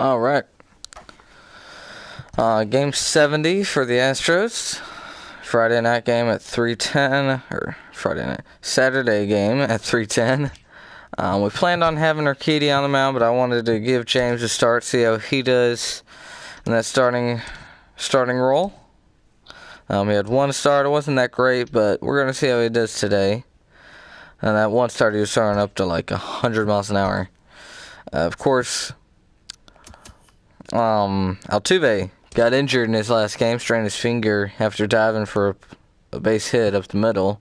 All right. Game 70 for the Astros. Friday night game at 3:10, or Saturday game at 3:10. We planned on having Urquidy on the mound, but I wanted to give James a start, see how he does in that starting role. He had one start. It wasn't that great, but we're going to see how he does today. And that one start, he was throwing up to like 100 miles an hour. Of course, Altuve got injured in his last game, strained his finger after diving for a base hit up the middle.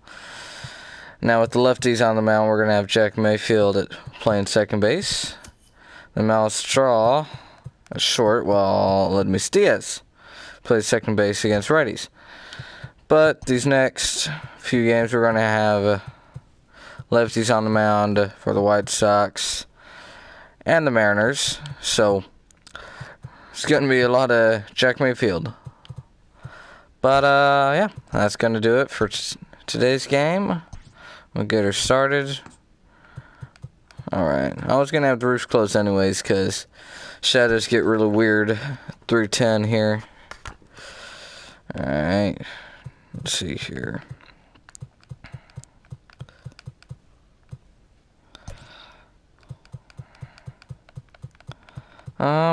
Now with the lefties on the mound, we're going to have Jack Mayfield playing second base. The Miles Straw is short, while Ledmus Diaz plays second base against righties. But these next few games, we're going to have lefties on the mound for the White Sox and the Mariners. So it's going to be a lot of Jack Mayfield. But, yeah, that's going to do it for today's game. We'll get her started. Alright, I was going to have the roofs closed anyways because shadows get really weird through 10 here. Alright, let's see here.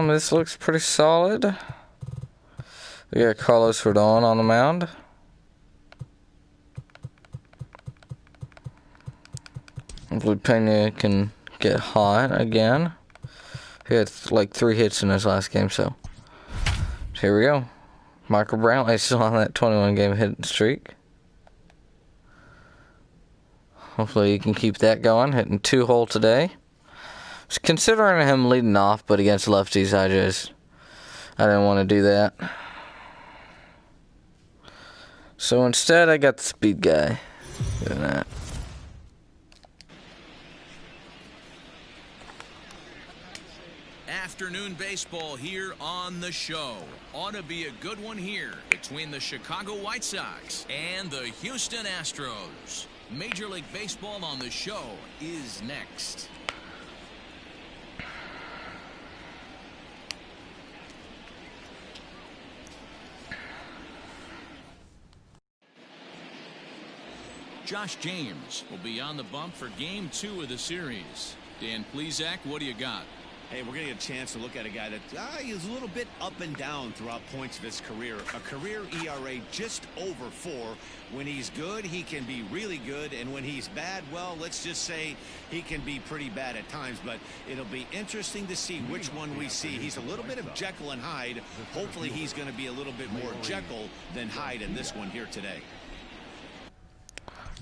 This looks pretty solid. We got Carlos Rodon on the mound. Hopefully Pena can get hot again. He had like 3 hits in his last game, so here we go. Michael Brantley still on that 21-game hit streak. Hopefully he can keep that going, hitting 2-hole today. Was considering him leading off, but against lefties, I didn't want to do that. So instead, I got the speed guy doing that. Afternoon baseball here on the show. Ought to be a good one here between the Chicago White Sox and the Houston Astros. Major League Baseball on the show is next. Josh James will be on the bump for Game 2 of the series. Dan Plesac, what do you got? Hey, we're going to get a chance to look at a guy that is a little bit up and down throughout points of his career. A career ERA just over 4. When he's good, he can be really good. And when he's bad, well, let's just say he can be pretty bad at times. But it'll be interesting to see which one we see. He's a little bit of Jekyll and Hyde. Hopefully he's going to be a little bit more Jekyll than Hyde in this one here today.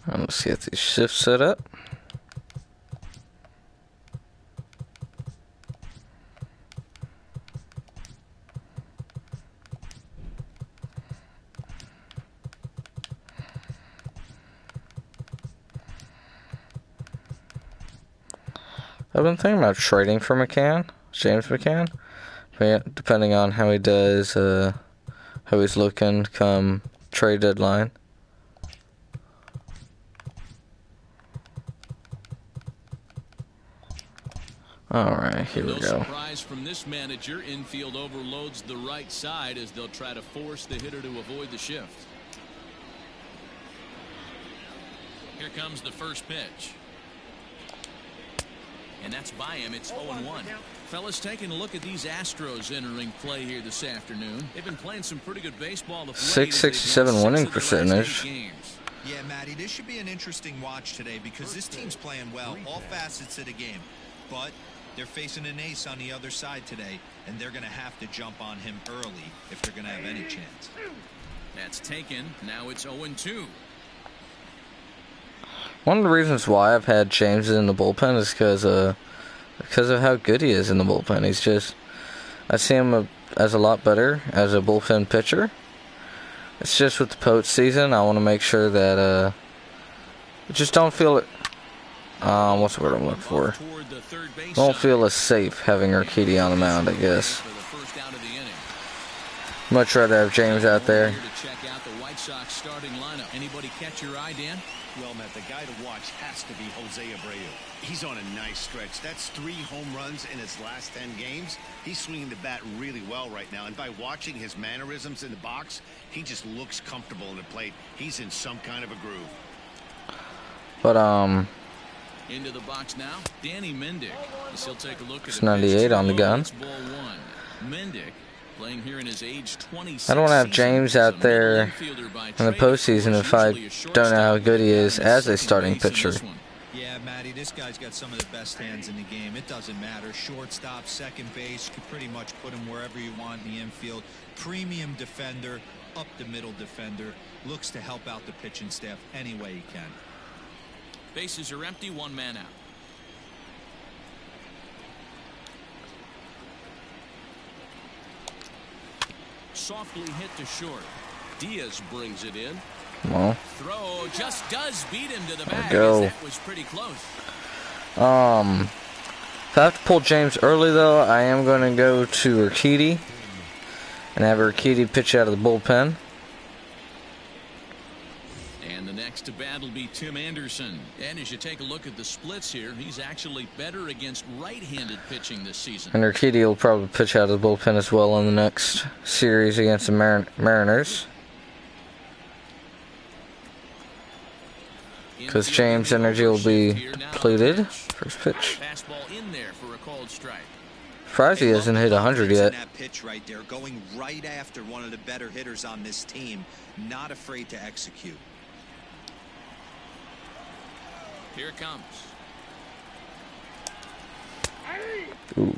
Let's get these shifts set up. I've been thinking about trading for James McCann, depending on how he does, how he's looking come trade deadline. Alright, here we go. No surprise from this manager. Infield overloads the right side as they'll try to force the hitter to avoid the shift. Here comes the first pitch. And that's by him. It's 0-1. Fellas, taking a look at these Astros entering play here this afternoon. They've been playing some pretty good baseball. Of late. 667 winning percentage. Yeah, Matty, this should be an interesting watch today because this team's playing well, all facets of the game. But they're facing an ace on the other side today, and they're going to have to jump on him early if they're going to have any chance. That's taken. Now it's 0-2. One of the reasons why I've had James in the bullpen is because of how good he is in the bullpen. I see him as a lot better as a bullpen pitcher. It's just with the postseason, I want to make sure that just don't feel it. What's the word I'm looking for? Don't feel as safe having Urquidy on the mound, I guess. Much rather have James out there. Sox starting lineup. Anybody catch your eye, Dan? Well, Matt, the guy to watch has to be Jose Abreu. He's on a nice stretch. That's 3 home runs in his last 10 games. He's swinging the bat really well right now. And by watching his mannerisms in the box, he just looks comfortable in the plate. He's in some kind of a groove. But, into the box now, Danny Mendick. He'll take a look at it's 98 on the gun. Ball 1. Mendick playing here in his age 26. I don't want to have James out there in the postseason if I don't know how good he is as a starting pitcher. Yeah, Matty, this guy's got some of the best hands in the game. It doesn't matter. Shortstop, second base, you can pretty much put him wherever you want in the infield. Premium defender, up the middle defender. Looks to help out the pitching staff any way he can. Bases are empty, 1 man out. Softly hit to short. Diaz brings it in. Well, Throw just does beat him to the bag. Go. That was pretty close. if I have to pull James early, though, I am going to go to Urquidy and have Urquidy pitch out of the bullpen. And the next to bat will be Tim Anderson. And as you take a look at the splits here, he's actually better against right-handed pitching this season. And Urquidy will probably pitch out of the bullpen as well in the next series against the Mariners. Because James' energy will be depleted. First pitch. Fastball in there for a cold strike. Surprised he hasn't hit 100 yet. That pitch right there, going right after one of the better hitters on this team, not afraid to execute. Here it comes. Ooh.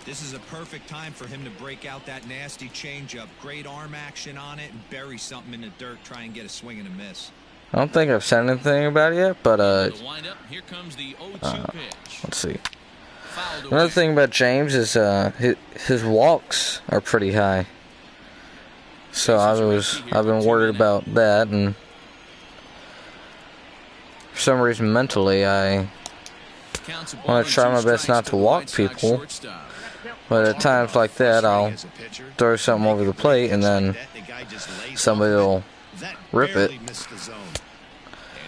This is a perfect time for him to break out that nasty changeup. Great arm action on it and bury something in the dirt. Try and get a swing and a miss. I don't think I've said anything about it yet, but The windup. Here comes the 0-2 pitch. let's see. Fouled Another away. thing about James is his walks are pretty high. So I've been worried about that, and for some reason mentally I Counts a ball want to and try 2 my best strikes not to to the walk White Sox people. shortstop. But at times like that, I'll throw something over the plate, and then somebody will rip it. And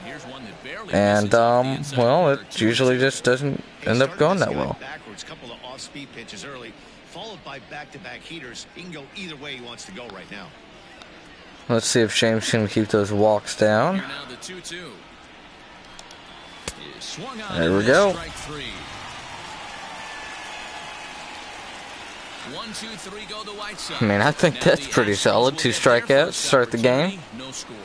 here's one that barely And, misses off the inside well, corner. it usually just doesn't end up going that well. Backwards, couple of off-speed pitches early, followed by back-to-back heaters. He can go either way he wants to go right now. Let's see if James can keep those walks down. Here now the 2-2. Is swung on There and we go. strike 3. 1, 2, 3 go the White Sox. I mean, I think Now that's the pretty Astros solid. will 2 get their strikeouts, first start the game. opportunity. No score.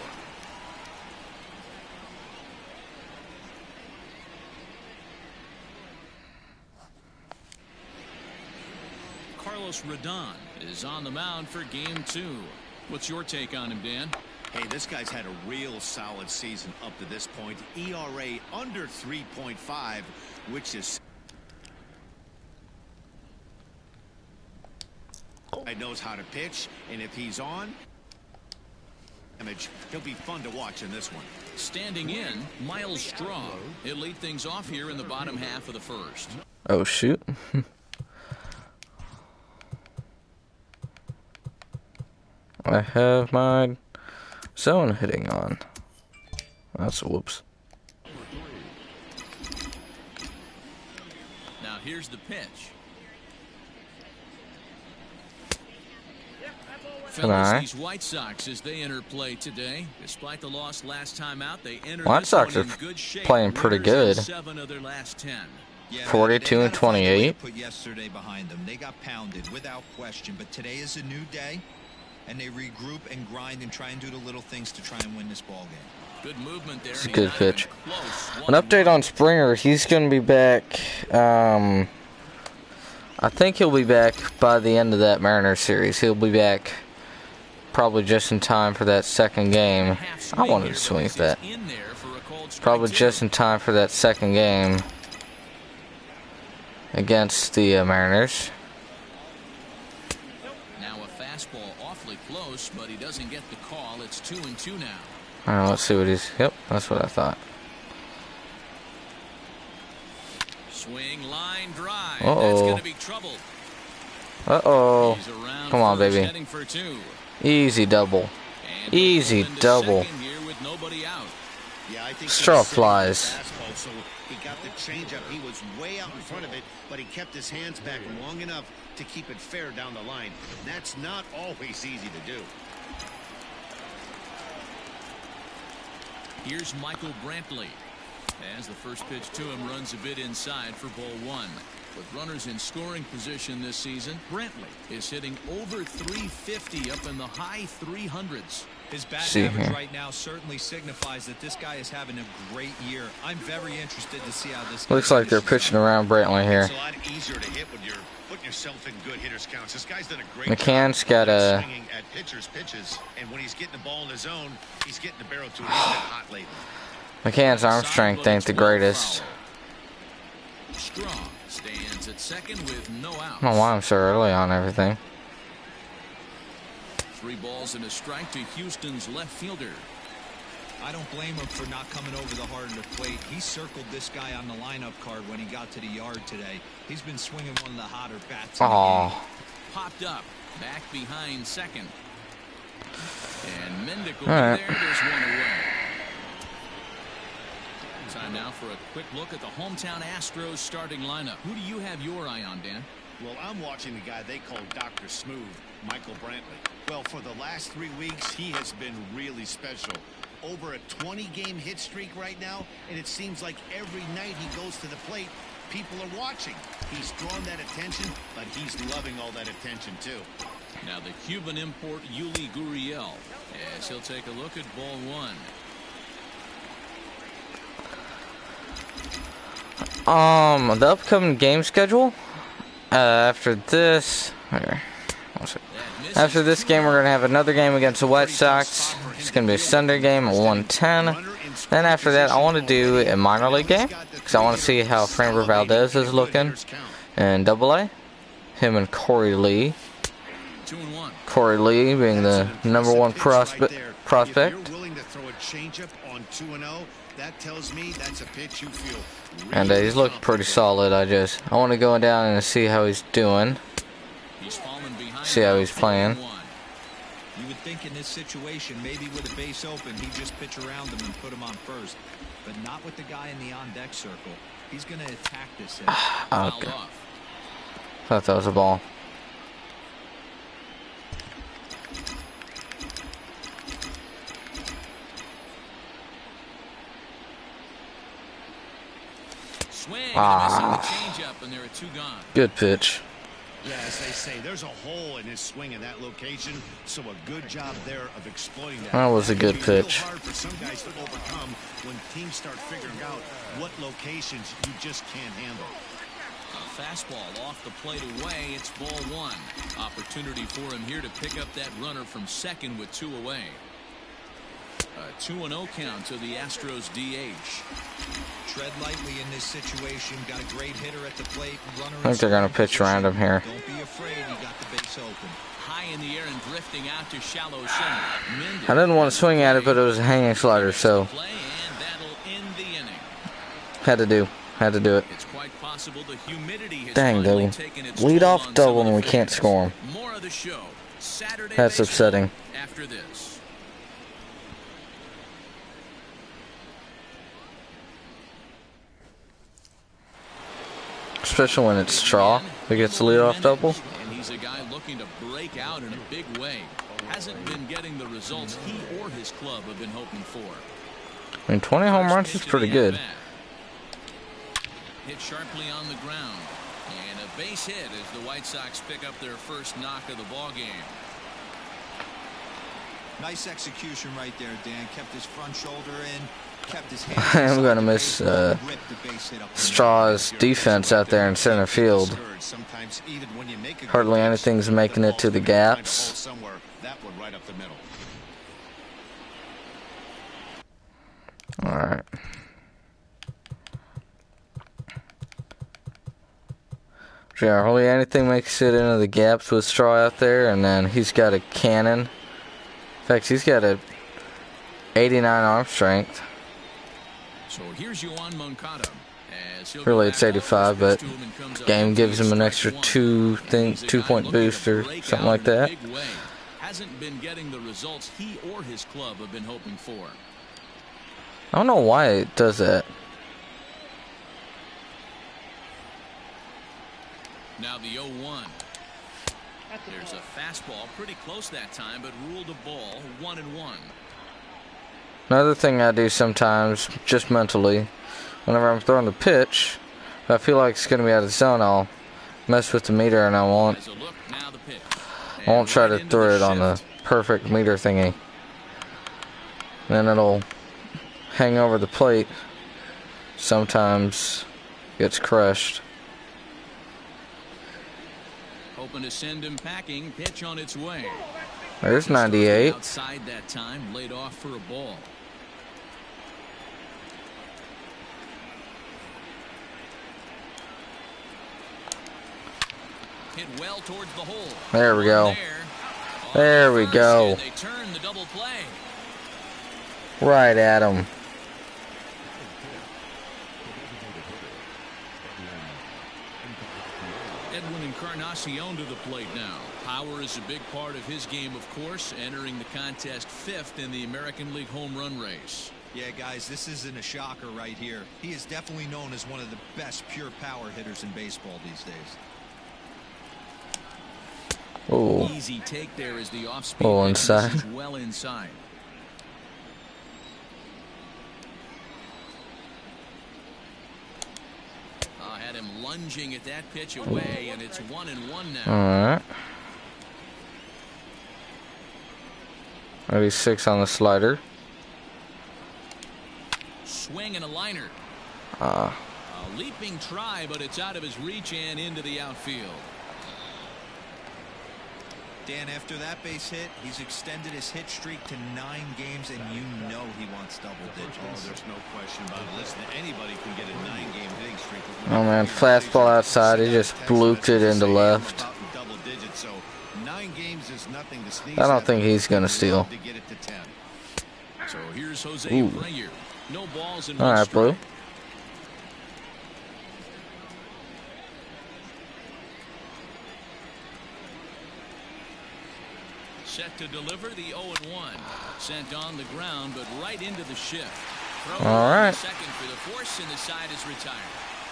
Carlos Rodon is on the mound for game 2. What's your take on him, Dan? Hey, this guy's had a real solid season up to this point. ERA under 3.5, which is... He knows how to pitch, and if he's on, he'll be fun to watch in this one. Standing in, Miles Straw. He'll lead things off here in the bottom half of the first. Oh, shoot. I have my zone hitting on. That's a whoops. Now here's the pitch. Fellas, these White Sox, as they enter play today, despite the loss last time out, they enter White this Sox one are in good shape. playing pretty Winners good. in 7 of their last 10. Yeah, 42 and 28. Put yesterday behind them. They got pounded without question, but today is a new day, and they regroup and grind and try and do the little things to try and win this ball game. Good movement there. It's a and good he's not even pitch. close. An update on Springer. He's going to be back. I think he'll be back by the end of that Mariners series. He'll be back probably just in time for that second game. I wanted to swing at that. Probably just in time for that second game against the Mariners. Now a fastball awfully close, but he doesn't get the call. It's 2-2 now. All right, let's see what he's. Yep, that's what I thought. Swing, line, drive. Uh-oh. That's going to be trouble. Uh-oh. He's around Come on, first, baby. heading for 2. Easy double. Easy double. Yeah, I think Straw flies. fastball, so he got the changeup. He was way out in front of it, but he kept his hands back long enough to keep it fair down the line. That's not always easy to do. Here's Michael Brantley. As the first pitch to him runs a bit inside for ball one. With runners in scoring position this season, Brantley is hitting over 350 up in the high 300s. His batting average right now certainly signifies that this guy is having a great year. I'm very interested to see how this looks like they're pitching around Brantley here. It's a lot easier to hit when you're putting yourself in good hitters counts. This guy's done a great McCann's job got a swinging at pitches, and when he's getting the ball in his zone, he's getting the barrel to it. He's been hot lately. McCann's arm strength ain't the greatest. Strong stands at second with no outs. I don't know why I'm so early on everything. 3 balls and a strike to Houston's left fielder. I don't blame him for not coming over the heart of the plate. He circled this guy on the lineup card when he got to the yard today. He's been swinging one of the hotter bats in the game. Popped up, back behind second. And Mendick will be there. There's one away. Time now for a quick look at the hometown Astros starting lineup. Who do you have your eye on, Dan? Well, I'm watching the guy they call Dr. Smooth, Michael Brantley. Well, for the last 3 weeks, he has been really special. Over a 20-game hit streak right now, and it seems like every night he goes to the plate, people are watching. He's drawn that attention, but he's loving all that attention, too. Now the Cuban import, Yuli Gurriel, as he'll take a look at ball one. The upcoming game schedule, after this game we're gonna have another game against the White Sox. It's gonna be a Sunday game at 1:10. Then after that I want to do a minor league game because I want to see how Framber Valdez is looking in AA. Him and Corey Lee. Corey Lee being the #1 prospect. That tells me that's a pitch you feel really And he's looking pretty solid. I want to go down and see how he's doing. See how he's playing. You would think in this situation, maybe with a base open, he'd just pitch around him and put him on first. But not with the guy in the on-deck circle. He's going to attack this hit. Okay. Thought that was a ball. Good pitch. Yeah, as they say, there's a hole in his swing in that location, so a good job there of exploiting that. That was a good pitch. It's hard for some guys to overcome when teams start figuring out what locations you just can't handle. A fastball off the plate away. It's ball one. Opportunity for him here to pick up that runner from second with 2 away. A 2-0 count to the Astros DH. Tread lightly in this situation. Got a great hitter at the plate. I think they're going to pitch around him here. Don't be afraid. He got the base open. High in the air and drifting out to shallow center. I didn't want to swing at it, but it was a hanging slider, so had to do it. It's quite possible the humidity has Dang, though. Lead off double and we can't score him. More of the show. Saturday That's upsetting. after this. Especially when it's Straw who gets the leadoff double. And he's a guy looking to break out in a big way. Hasn't been getting the results he or his club have been hoping for. I mean, 20 home runs is pretty good. Hit sharply on the ground. And a base hit as the White Sox pick up their first knock of the ball game. Nice execution right there, Dan. Kept his front shoulder in. I'm going to miss Straw's defense out there in center field. Hardly anything's making it to the gaps. Alright. Yeah, hardly anything makes it into the gaps with Straw out there, and then he's got a cannon. In fact, he's got a 89 arm strength. So here's Yoan Moncada. Really, it's 85, but game gives him an extra 2-point boost or something like that. hasn't been getting the results he or his club have been hoping for. I don't know why it does that. Now the 0-1. There's a fastball pretty close that time, but ruled a ball, 1-1. Another thing I do sometimes, just mentally, whenever I'm throwing the pitch, if I feel like it's going to be out of zone, I'll mess with the meter and I won't try to throw it on the perfect meter thingy. Then it'll hang over the plate. Sometimes gets crushed. Hoping to send him packing. Pitch on its way. There's 98. Outside that time, laid off for a ball. Hit well towards the hole. There we go. There we go. They turn the double play. Right at him. Edwin Encarnacion to the plate now. Power is a big part of his game, of course, entering the contest 5th in the American League home run race. Yeah, guys, this isn't a shocker right here. He is definitely known as one of the best pure power hitters in baseball these days. Oh. Easy take there as the off-speed inside. Well inside. Had him lunging at that pitch away, and it's 1-1 now. All right. 86 on the slider. Swing and a liner. A leaping try, but it's out of his reach and into the outfield. Dan, after that base hit, he's extended his hit streak to 9 games, and you know he wants double digits. Oh, there's no question about it. Listen, anybody can get a 9-game hitting streak. Oh man, fastball outside. He just blooped it into left. Double digits, so 9 games is nothing to sneeze I don't at. think he's gonna steal. To get it to 10. So here's Jose Ooh. Abreu. No balls in All one right, Blue. strike. Set to deliver the 0-1. Sent on the ground, but right into the shift. Throw All right. Second for the force, and the side is retired.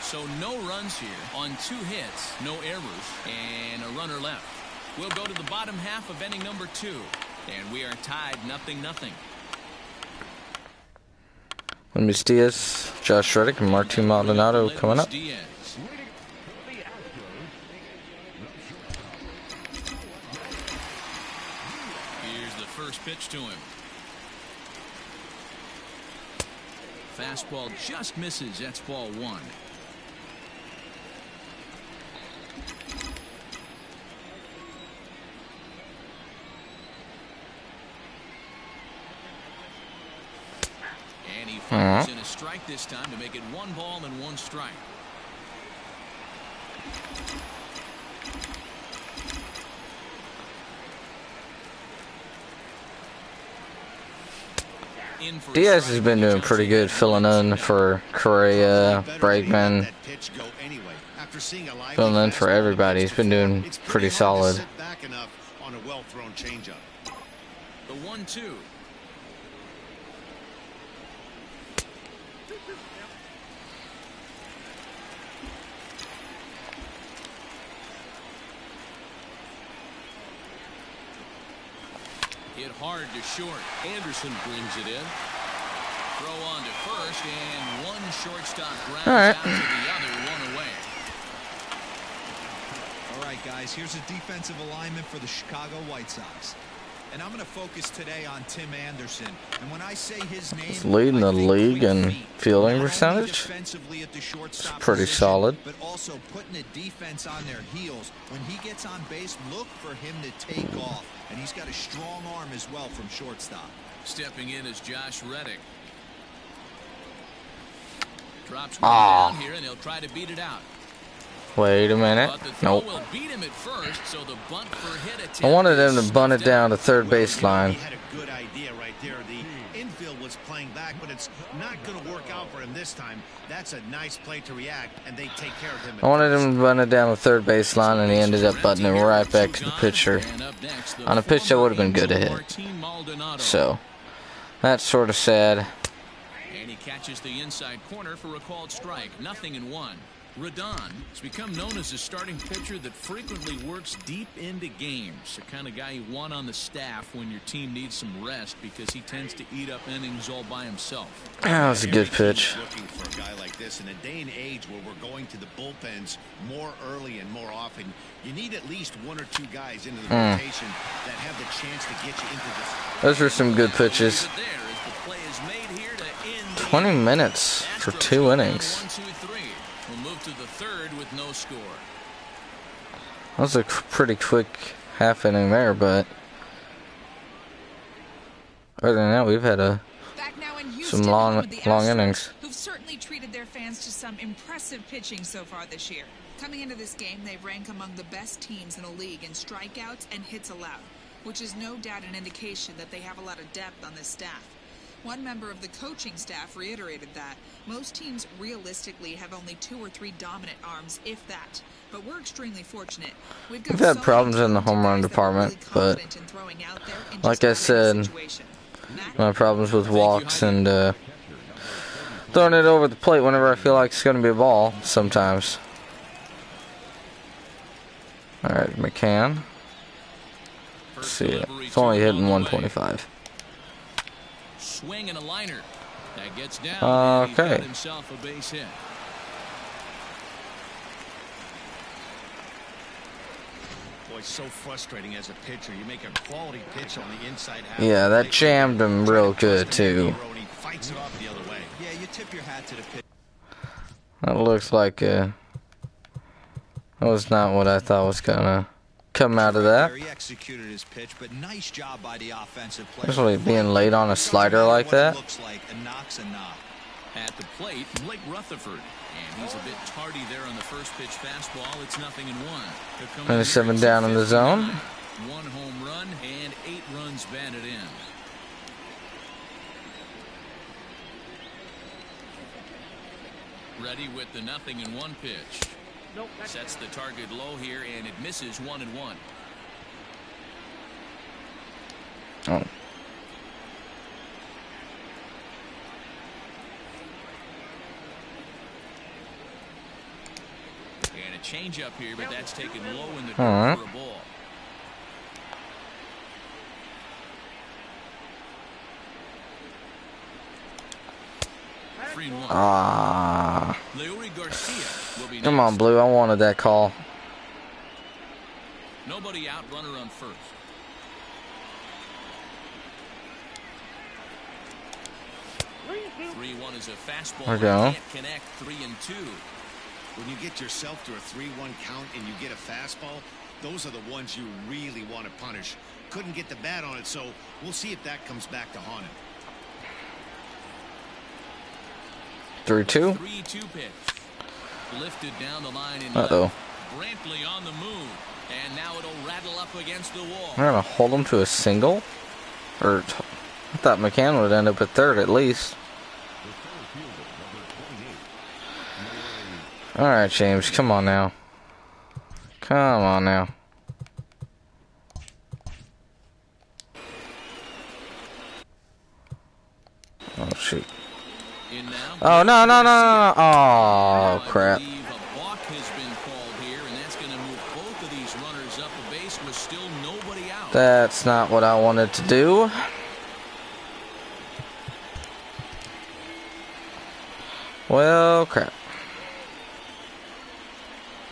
So no runs here on 2 hits, no errors, and a runner left. We'll go to the bottom half of inning number 2, and we are tied 0-0. Luis Diaz, Josh Reddick, and Martin Maldonado coming up. Diaz. Here's the first pitch to him. Fastball just misses. That's ball 1. And he fires in a strike this time to make it 1 ball and 1 strike. Diaz has been doing pretty good filling in for Correa, Bregman, filling in for everybody. He's been doing pretty solid. The 1-2. Hit hard to short. Anderson brings it in. Throw on to first, and one shortstop grounds out to the other, 1 away. All right, guys, here's a defensive alignment for the Chicago White Sox. And I'm going to focus today on Tim Anderson. And when I say his name, He's leading the league in fielding percentage. It's pretty solid. But also putting the defense on their heels. When he gets on base, look for him to take off. And he's got a strong arm as well from shortstop. Stepping in is Josh Reddick. Drops one down here, and he'll try to beat it out. Wait a minute. But the throw Nope. will beat him at first, so the bunt for hit attempt I wanted him is to bunt it snuffed out. down to third He baseline. had a good idea right there. The infield was playing back, but it's not going to work out for him this time. That's a nice play to react, and they take care of him. I wanted him to bunt it down the third baseline, and he ended up butting it right back to the pitcher. And up next, On a pitch that would have been good to hit. Martin Maldonado. So, that's sort of sad. And he catches the inside corner for a called strike. 0-1. Rodon has become known as a starting pitcher that frequently works deep into games. The kind of guy you want on the staff when your team needs some rest because he tends to eat up innings all by himself. That was a good pitch. Looking for a guy like this in a day and age where we're going to the bullpens more early and more often. You need at least one or two guys into the rotation that have the chance to get you into this. Those were some good pitches. 20 minutes for 2 innings. 1, 2, 3. We'll move to the third with no score. That was a pretty quick half inning there, but other than that, we've had some long innings. Who've certainly treated their fans to some impressive pitching so far this year. Coming into this game, they rank among the best teams in the league in strikeouts and hits allowed, which is no doubt an indication that they have a lot of depth on this staff. One member of the coaching staff reiterated that most teams realistically have only 2 or 3 dominant arms, if that. But we're extremely fortunate. We've had problems in the home run department, but like I said, my problems with walks and throwing it over the plate whenever I feel like it's going to be a ball sometimes. All right, McCann. Let's see it. It's only hitting 125. Swing and a liner. That gets down. And he's got himself a base hit. Boy, so frustrating as a pitcher. You make a quality pitch on the inside half. Yeah, that jammed him real good too. He fights it off the other way. Yeah, you tip your hat to the pitcher. That looks like that was not what I thought was gonna come out of that. He executed his pitch, but nice job by the offensive player. Especially being late on a slider like that. Looks like a knock's a knock. At the plate, Blake Rutherford. And he's a bit tardy there on the first pitch fastball. It's 0-1. 27 down in the zone. 1 home run and 8 runs batted in. Ready with the 0-1 pitch. Sets the target low here, and it misses 1-1. Oh. And a changeup here, but that's taken low in the dirt for a ball. Ah. Leury Garcia will be Come on, Blue. I wanted that call. Nobody out, runner on first. 3-1 is a fastball. There we go. Can't connect. 3-2. When you get yourself to a 3-1 count and you get a fastball, those are the ones you really want to punish. Couldn't get the bat on it, so we'll see if that comes back to haunt him. 3-2. 3-2 pitch. Lifted down the line in Uh-oh. Brantley on the move. And now it'll rattle up against the wall. We're going to hold him to a single? Or I thought McCann would end up at third at least. Alright, James. Come on now. Come on now. Oh, shoot. Oh, no, no, no, no, no. Oh, crap. A balk has been called here, and that's going to move both of these runners up a base with still nobody out. That's not what I wanted to do. Well, crap.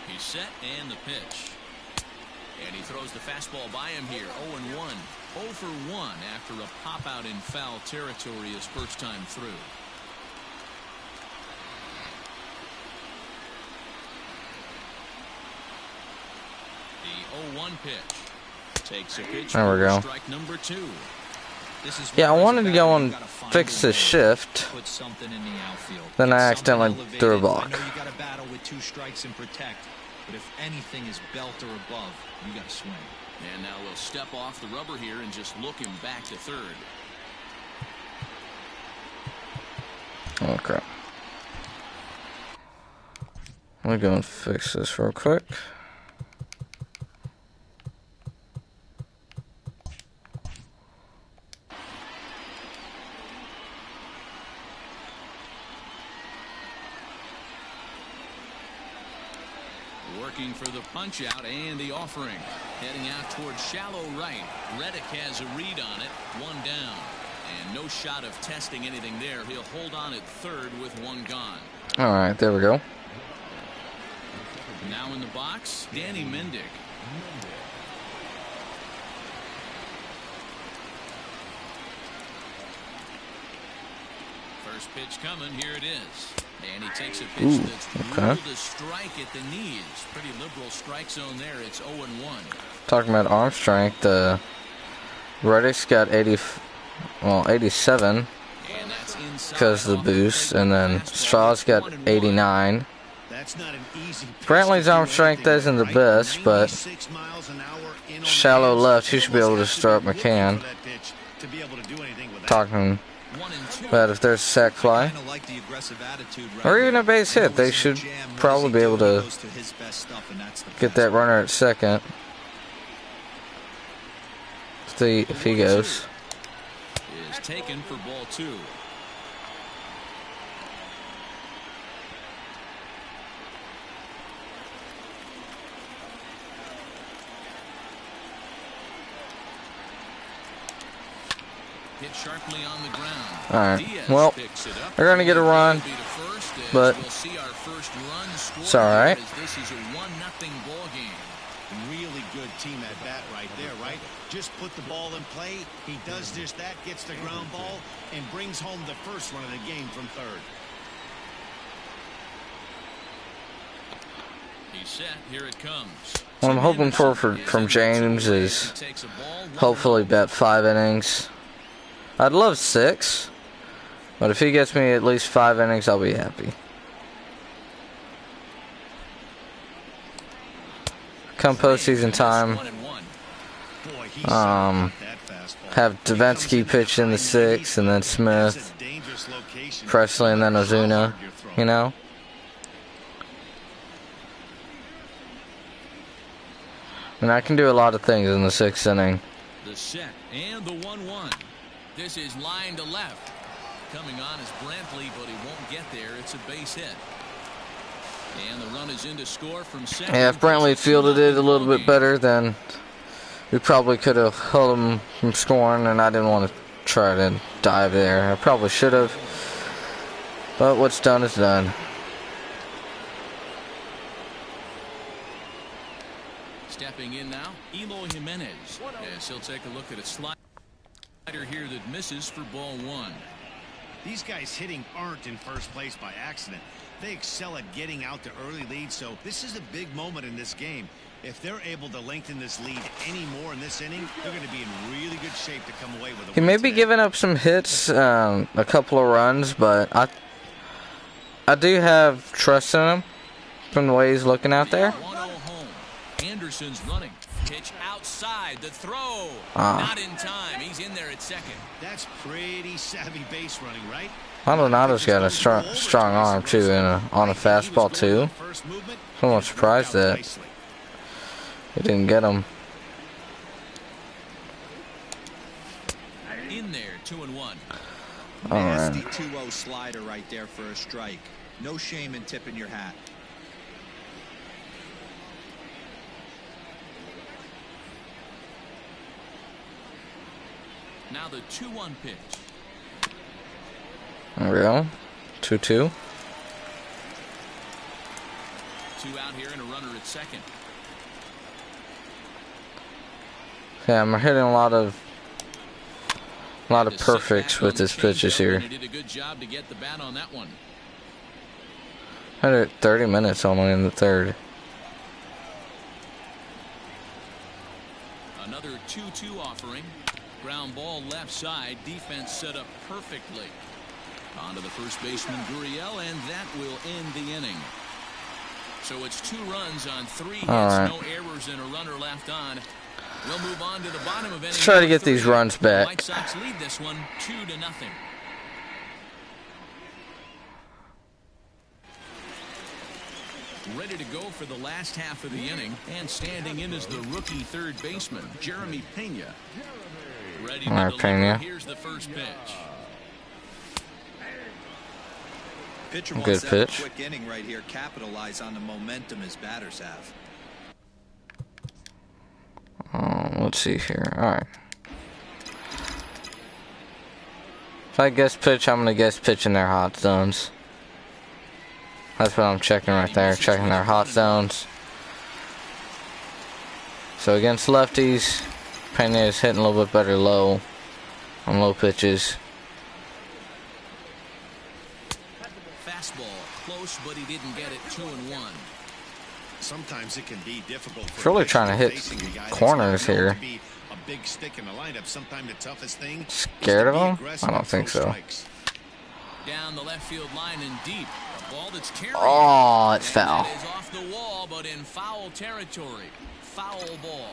He's set and the pitch. And he throws the fastball by him here. 0-1. 0 for 1 after a pop out in foul territory his first time through. The 0-1 pitch takes a pitch. There we go. Strike number 2. Yeah, I wanted to go and fix the shift. Then I accidentally threw a balk. You got to battle with 2 strikes and protect. but if anything is belt or above, you got to swing. And now we'll step off the rubber here and just look him back to third. Okay. Let me go and fix this real quick. Working for the punch out and the offering. Heading out towards shallow right. Reddick has a read on it. One down. And no shot of testing anything there. He'll hold on at third with one gone. All right, there we go. Now in the box, Danny Mendick. First pitch coming. Here it is. And he takes a pitch that's ruled a strike at the knees. Pretty liberal strike zone there. It's 0-1. Talking about arm strength, Reddick's got 87 because of the boost, and then Straw's got 89. Brantley's arm strength isn't the best, but shallow left, he should be able to start McCann. Talking about if there's a sac fly or even a base hit, they should probably be able to get that runner at second. See if he goes. Is taken for ball 2. Hit sharply on the ground. All right. Well, they're going to get a run, but it's all right. This is a 1-0 ball game. Really good team at bat right there, right? Just put the ball in play. He does just that, gets the ground ball, and brings home the first run of the game from third. He's set. Here it comes. What I'm hoping for from James is hopefully bet 5 innings. I'd love 6, but if he gets me at least 5 innings, I'll be happy. Come postseason time, have Davinsky pitch in the 6th, and then Smith, Presley, and then Ozuna, you know? And I can do a lot of things in the 6th inning. The set and the 1-1. This is line to left. Coming on is Brantley, but he won't get there. It's a base hit. And the run is in to score from second. Yeah, if Brantley fielded it a little bit better, then we probably could have held him from scoring, and I didn't want to try to dive there. I probably should have. But what's done is done. Stepping in now, Eloy Jimenez. Yes, he'll take a look at a slider here that misses for ball 1. These guys hitting aren't in first place by accident. They excel at getting out to early leads, so this is a big moment in this game. If they're able to lengthen this lead any more in this inning, they're going to be in really good shape to come away with a win. He may be giving up some hits, a couple of runs, but I do have trust in him from the way he's looking out there. 1-0 home. Anderson's running. Pitch outside. The throw. Not in time. He's in there at second. That's pretty savvy base running, right? Maldonado's got a strong arm too, and on a fastball too. I'm not surprised that he didn't get him. In there, 2-1. Nasty 2-0 slider right there for a strike. No shame in tipping your hat. Now the 2-1 pitch. There we go. 2-2. 2 out here and a runner at second. Yeah, I'm hitting a lot of perfects with his pitches here. He did a good job to get the bat on that one. I had it 30 minutes only in the third. Another 2-2 offering. Ground ball left side. Defense set up perfectly. On to the first baseman, Gurriel, and that will end the inning. So it's 2 runs on 3 hits, All right. no errors, and a runner left on. We'll move on to the bottom of inning. Let's try to get 3. these runs The back. White Sox lead this one 2-0. Ready to go for the last half of the inning, and standing in is the rookie third baseman, Jeremy Pena. Ready to All right, deliver. Pena. Here's the first pitch. Pitcher Good wants to have a pitch. quick inning right here. Capitalize on the momentum his batters have. Let's see here. All right. If I guess pitch, I'm gonna guess pitch in their hot zones. That's what I'm checking right there. Checking their hot zones. So against lefties, Pena is hitting a little bit better low on low pitches. Fastball close, but he didn't get it. 2-1. Sometimes it can be difficult. It's really trying to hit corners here. A big stick in the lineup. Sometimes the toughest thing. Scared of him? I don't think so. Down the left field line and deep. A ball that's carrying. Oh, it's foul. That is off the wall, but in foul territory. Foul ball.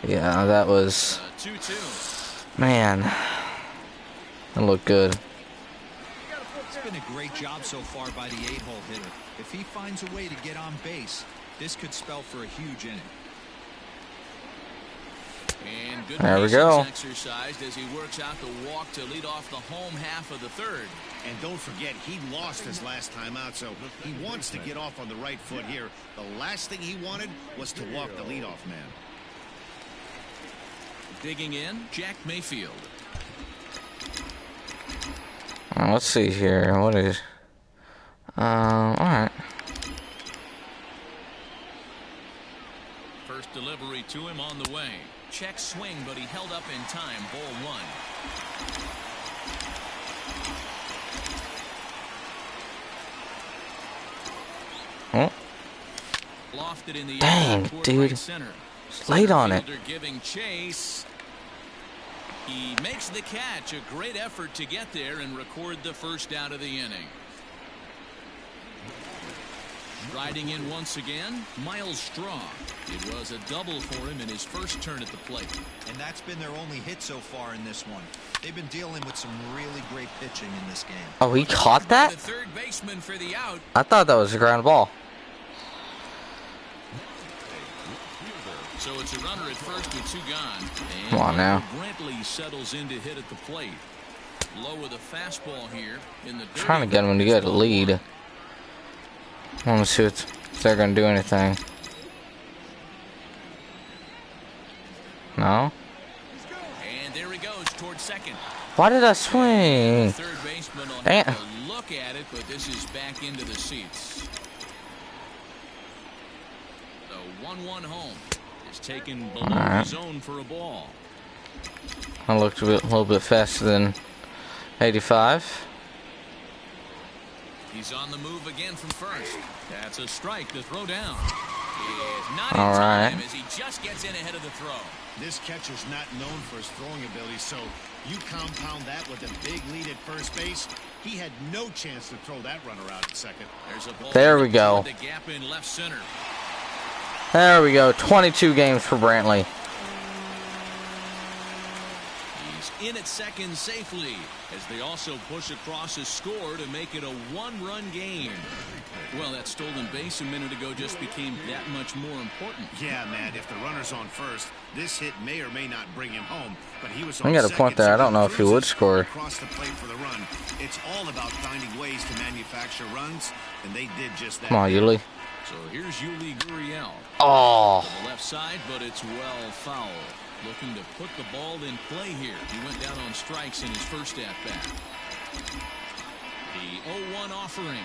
Yeah, that was. 2-2. Man, that looked good. It's been a great job so far by the 8-hole hitter. If he finds a way to get on base, this could spell for a huge inning. And good There we patience go. exercised as he works out the walk to lead off the home half of the third. And don't forget, he lost his last time out, so he wants to get off on the right foot here. The last thing he wanted was to walk the leadoff man. Digging in, Jack Mayfield. Let's see here. What is? All right. First delivery to him on the way. Check swing, but he held up in time. Ball 1. Oh, Lofted in the dang, air toward dude. right center. It's late on it. Fielder giving chase. He makes the catch. A great effort to get there and record the first out of the inning. Riding in once again, Miles Straw. It was a double for him in his first turn at the plate. And that's been their only hit so far in this one. They've been dealing with some really great pitching in this game. Oh, he caught that? The third baseman for the out. I thought that was a ground ball. So it's a runner at first with 2 gone. And Come on now. Brantley settles in to hit at the plate. Low with a fastball here in the Trying to get him to get a lead. I want to see if they're going to do anything. No? And there he goes towards second. Why did I swing? Third baseman will Damn. have to look at it, but this is back into the seats. The 1-1 home is taken below the zone for a ball. I looked a little bit faster than 85. He's on the move again from first. That's a strike. The throw down is not All in right. time as he just gets in ahead of the throw. This catcher's not known for his throwing ability, so you compound that with a big lead at first base. He had no chance to throw that runner out at second. There's a ball There we go. toward the gap in left center. There we go. 22 games for Brantley. He's in at second safely as they also push across his score to make it a 1-run game. Well, that stolen base a minute ago just became that much more important. Yeah, man, if the runner's on first, this hit may or may not bring him home, but he was I on got a second, point there. so I don't know if he would cruises score. across the plate for the run. It's all about finding ways to manufacture runs, and they did just that. Come on, Yuli. So here's Yuli Gurriel. Oh. To the left side, but it's well foul. Looking to put the ball in play here. He went down on strikes in his first at-bat. The 0-1 offering.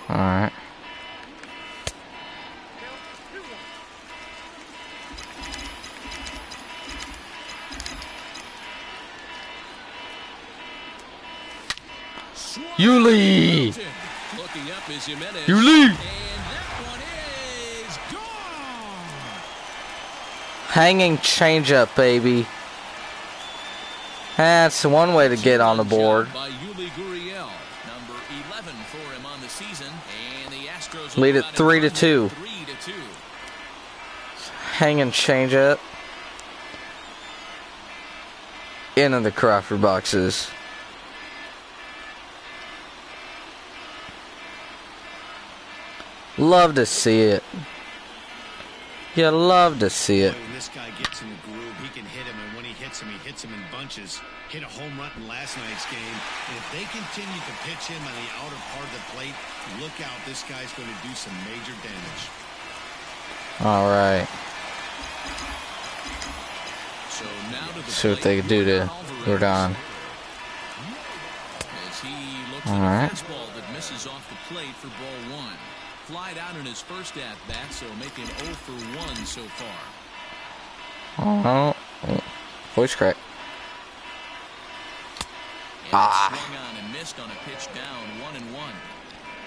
All right. Yuli! Looking up is Jimenez. Yuli! And that one is gone. Hanging changeup, baby. That's one way to get on the board. By Yuli Gurriel, number 11 for him on the season, and the Astros Lead it 3-2. 3-2. Hanging changeup. Into the Crawford boxes. Love to see it. You love to see it. When this guy gets in the groove, he can hit him, and when he hits him in bunches. Hit a home run in last night's game. And if they continue to pitch him on the outer part of the plate, look out, this guy's going to do some major damage. All right. So now to the See what they can do to Jordan. As he looks All at right. a fastball that misses off the plate for ball one. Flied out in his first at-bat, so making 0 for 1 so far. Oh, voice crack. And swung on and missed on a pitch down, 1-1.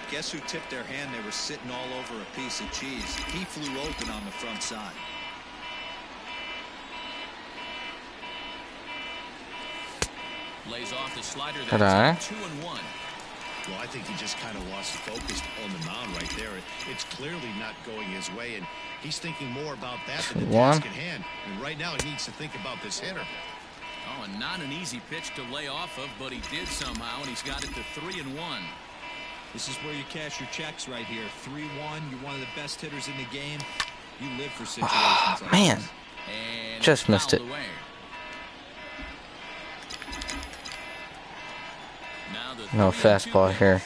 Guess who tipped their hand? They were sitting all over a piece of cheese. He flew open on the front side. Lays off the slider. Good eye. That's 2-1. Well, I think he just kind of lost focus on the mound right there. It's clearly not going his way, and he's thinking more about that than the task at hand. And right now he needs to think about this hitter. Oh, and not an easy pitch to lay off of, but he did somehow, and he's got it to 3-1. This is where you cash your checks right here. 3-1. You're one of the best hitters in the game. You live for situations like Man, this. And just missed it. fouled away. Now the No 3-2 fastball pitch. here.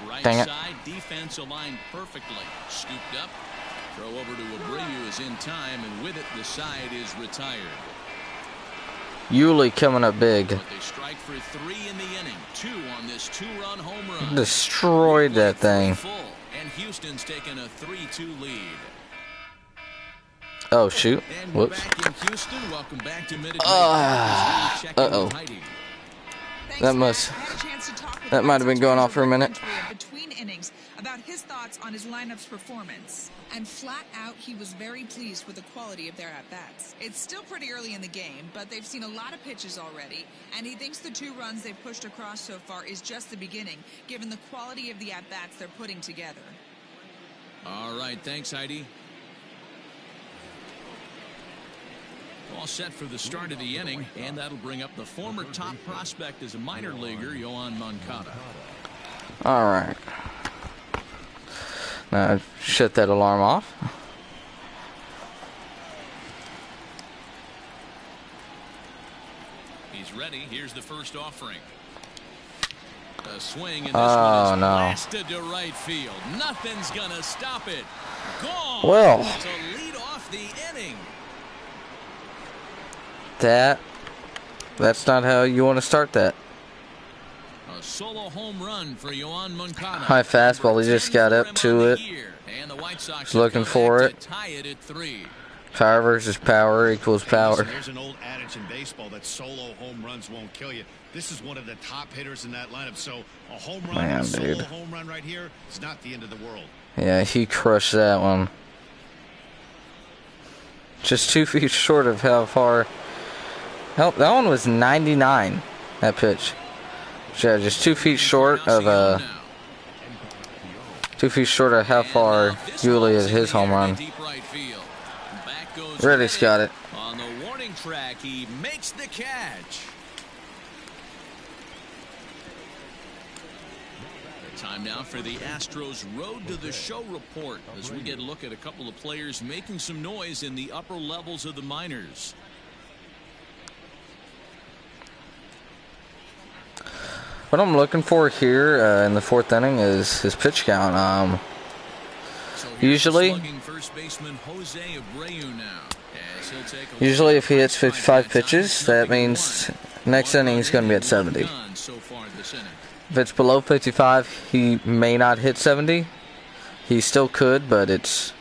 Right Dang it. side defense aligned perfectly. Scooped up. Throw over to Abreu is in time, and with it, the side is retired. Yuli coming up big. But they strike for 3 in the inning. 2 on this 2-run home run. Destroyed that thing. Full, and Houston's taken a 3-2 lead. Oh, shoot. And we're Whoops. back in Houston. Welcome back to Minute Uh-oh. Thanks, That Matt. must- I had a chance to talk with that might have been going off for a minute. Between innings about his thoughts on his lineup's performance. And flat out, he was very pleased with the quality of their at-bats. It's still pretty early in the game, but they've seen a lot of pitches already, and he thinks the 2 runs they've pushed across so far is just the beginning, given the quality of the at-bats they're putting together. All right, thanks, Heidi. All set for the start of the inning, and that'll bring up the former top prospect as a minor leaguer, Yoan Moncada. All right. Now, shut that alarm off. He's ready. Here's the first offering. A swing, and this Oh, one is no. blasted to right field. Nothing's gonna stop it. Gone. Well. To lead off the inning. That's not how you want to start that. A solo home run for Yoan Moncada. High fastball, he just got up to it. And the White Sox He's looking for to it. tie it at 3. Power versus power equals power. Listen, there's an old adage in baseball that solo home runs won't kill you. This is one of the top hitters in that lineup, so a home run, Man, a solo dude. home run right here is not the end of the world. Yeah, he crushed that one. Just 2 feet short of how far. Hell, that one was 99. That pitch. Yeah, just 2 feet short of 2 feet short of how far Yuli is his home run. Reddick's got it. On the warning track, he makes the catch. Time now for the Astros Road to the Show report as we get a look at a couple of players making some noise in the upper levels of the minors. What I'm looking for here in the 4th inning is his pitch count. So here's Usually- slugging first baseman Jose Abreu now, as he'll take a Usually look if he hits at 55 the pitches, that means next inning he's going to be at 70. Done so far this inning. If it's below 55, he may not hit 70. He still could, but it's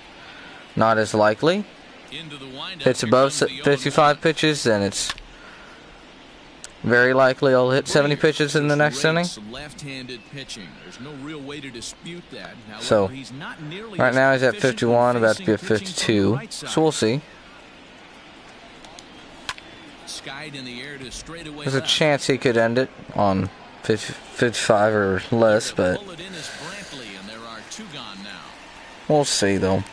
not as likely. Into the windup, If it's here above comes the 55 0-1. pitches, then it's Very likely he'll hit 70 pitches in the next inning. Left-handed pitching. There's no real way to dispute that. However, So, he's not nearly right as now he's at proficient 51, when about to be at facing pitching from the 52. right side. So we'll see. Skied in the air to straightaway There's a left. chance he could end it on 55 or less, but Pull it in is Brantley, and there are 2 gone now. we'll see though.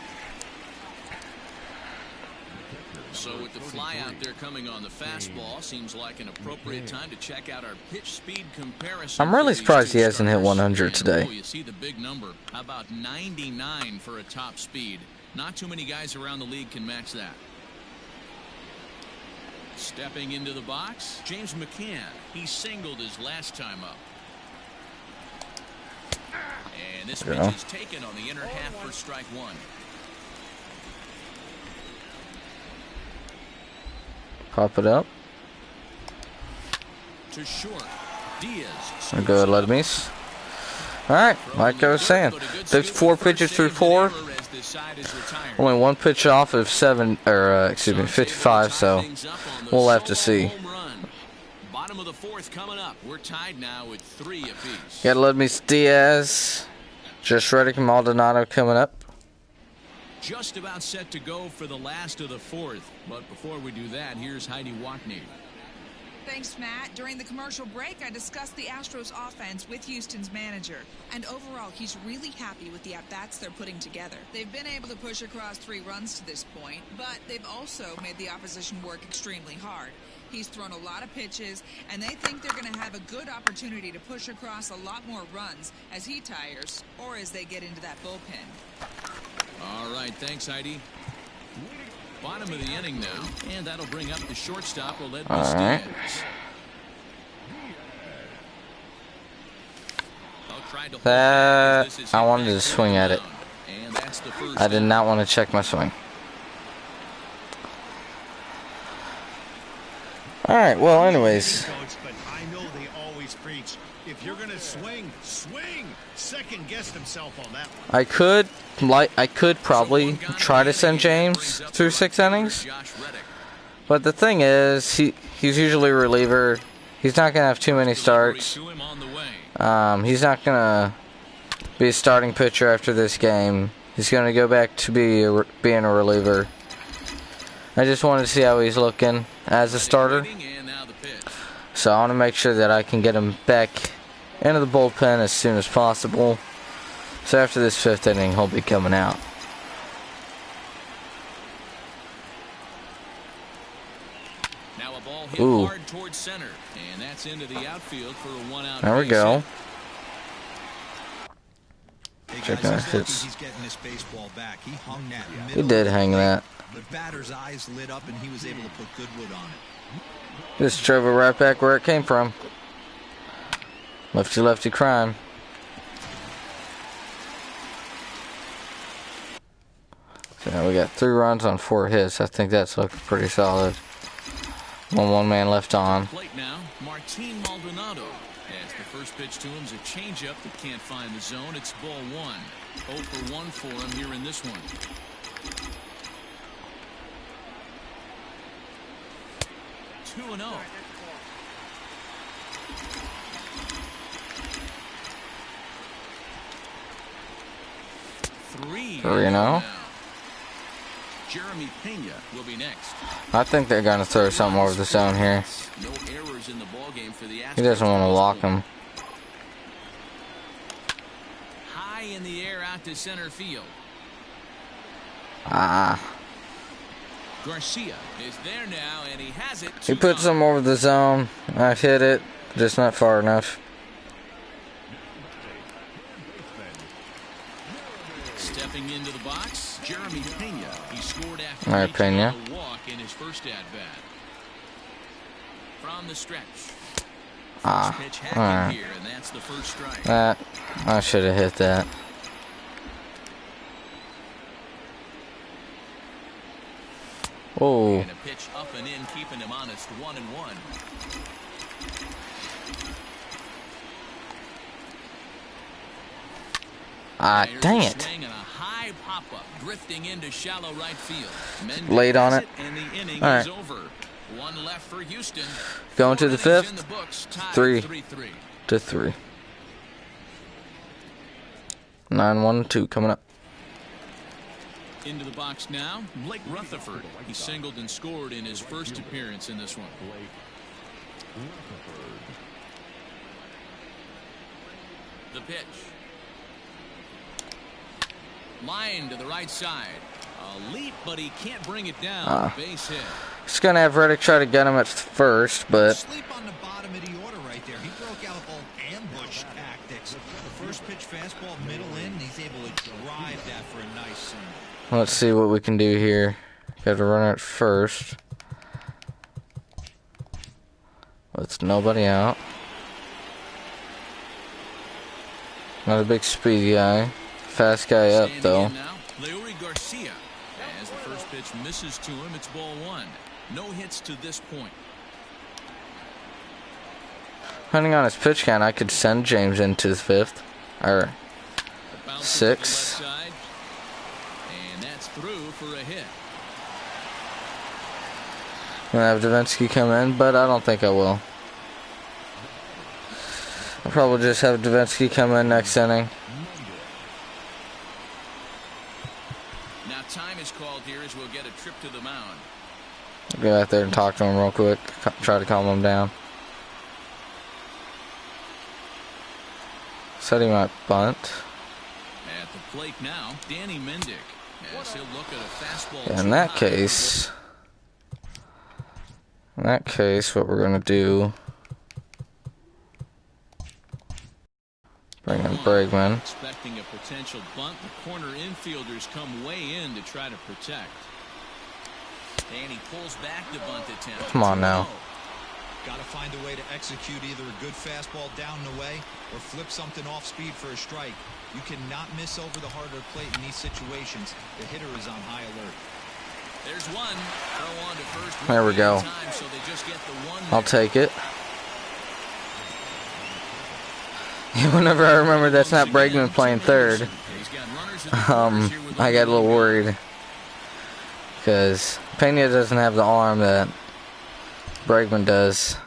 So with the fly out there coming on the fastball, seems like an appropriate time to check out our pitch speed comparison. I'm really for these surprised two he hasn't hit starters. 100 And, today. oh, you see the big number, about 99 for a top speed. Not too many guys around the league can match that. Stepping into the box, James McCann. He singled his last time up. And this pitch is taken on the inner half for strike 1. Pop it up. To short. Diaz. There go Ledmees. Alright, like I was saying, 54 pitches through 4. Only 1 pitch off of 55, so we'll have to see. Bottom of the 4th coming up. We're tied now with 3 apiece. Got Ledmees, Diaz, Just Reddick, Maldonado coming up. Just about set to go for the last of the 4th. But before we do that, here's Heidi Watney. Thanks, Matt. During the commercial break, I discussed the Astros offense with Houston's manager. And overall, he's really happy with the at-bats they're putting together. They've been able to push across 3 runs to this point, but they've also made the opposition work extremely hard. He's thrown a lot of pitches, and they think they're going to have a good opportunity to push across a lot more runs as he tires or as they get into that bullpen. All right, thanks, Heidi. Bottom of the inning now, and that'll bring up the shortstop, Ledmees Right. Diaz. That I wanted to swing at it. And that's the first I did not want to check my swing. Alright, well anyways. Coach, but I know they always preach, if you're going to swing, swing. Second guessed himself on that one. I could probably try to send James through 6 innings. But the thing is, he's usually a reliever. He's not going to have too many starts. He's not going to be a starting pitcher after this game. He's going to go back to being a reliever. I just wanted to see how he's looking as a starter. So I want to make sure that I can get him back into the bullpen as soon as possible. So after this 5th inning, he'll be coming out. Now a ball hit Ooh. hard towards center, and that's into the outfield for a 1-out. There we go. Hey Check guys, out he's lucky hits. he's getting his baseball back. He hung that He middle did of the hang plate. that. The batter's eyes lit up, and he was able to put good wood on it. Just drove it right back where it came from. Lefty lefty crime. So now we got 3 runs on 4 hits. I think that's looking pretty solid. One man left on. Plate now, Martin Maldonado. As the first pitch to him's a changeup that can't find the zone. It's ball 1. 0 for 1 for him here in this one. Two and 0. Three and oh. Jeremy Pena will be next. I think they're going to throw something over the zone here. No errors in the ball game for the Astros. He doesn't want to walk him. High in the air out to center field. Garcia is there now, and he has it. He puts them over the zone. I've hit it, just not far enough. Stepping into the box, Jeremy Pena. He scored after All right, Pena. a walk in his first at-bat. From the stretch. First pitch hacking all right. here, and that's the first strike. That I should have hit that. Oh, And a pitch up and in, keeping him honest. 1-1. dang it. Swing and a high pop-up, drifting into shallow right field. Late on it. And the inning All is right. over. One left for for Houston. Going to the 4 innings in fifth. the books, tied 3-3. 3-3. 9-1-2 coming up. Into the box now, Blake Rutherford. He singled and scored in his first appearance in this one. The pitch. Line to the right side. A leap, but he can't bring it down. Base hit. Just gonna have Reddick try to get him at first, but Sleep on the bottom of the order right there. He broke out all ambush tactics. The first pitch fastball middle in, and he's able to drive that for a nice single. let's see what we can do here. Got to run it first. With nobody out. Not a big speed guy. Fast guy up though. Garcia. As the first pitch misses to him, it's ball one. No hits to this point. Depending on his pitch count, I could send James into the fifth. Or sixth. And that's through for a hit. I'm gonna have Davinsky come in, but I don't think I will. I'll probably just have Davinsky come in next inning. Now time is called here as we'll get a trip to the mound. I'll go out there and talk to him real quick. Try to calm him down. Said he might bunt. At the plate now, Danny Mendick. As he'll look at a fastball. Yeah, in that case, what we're gonna do? Bring in Bregman. Expecting a potential bunt, the corner infielders come way in to try to protect. And he pulls back the bunt attempt. Come on now. Got to find a way to execute either a good fastball down and away or flip something off speed for a strike. You cannot miss over the harder plate in these situations. The hitter is on high alert. There's one. Throw on to first. There we go. Time, so they just get the one. I'll take it. Whenever I remember that's not Bregman playing third, I got a little worried. Because Pena doesn't have the arm that Bregman does.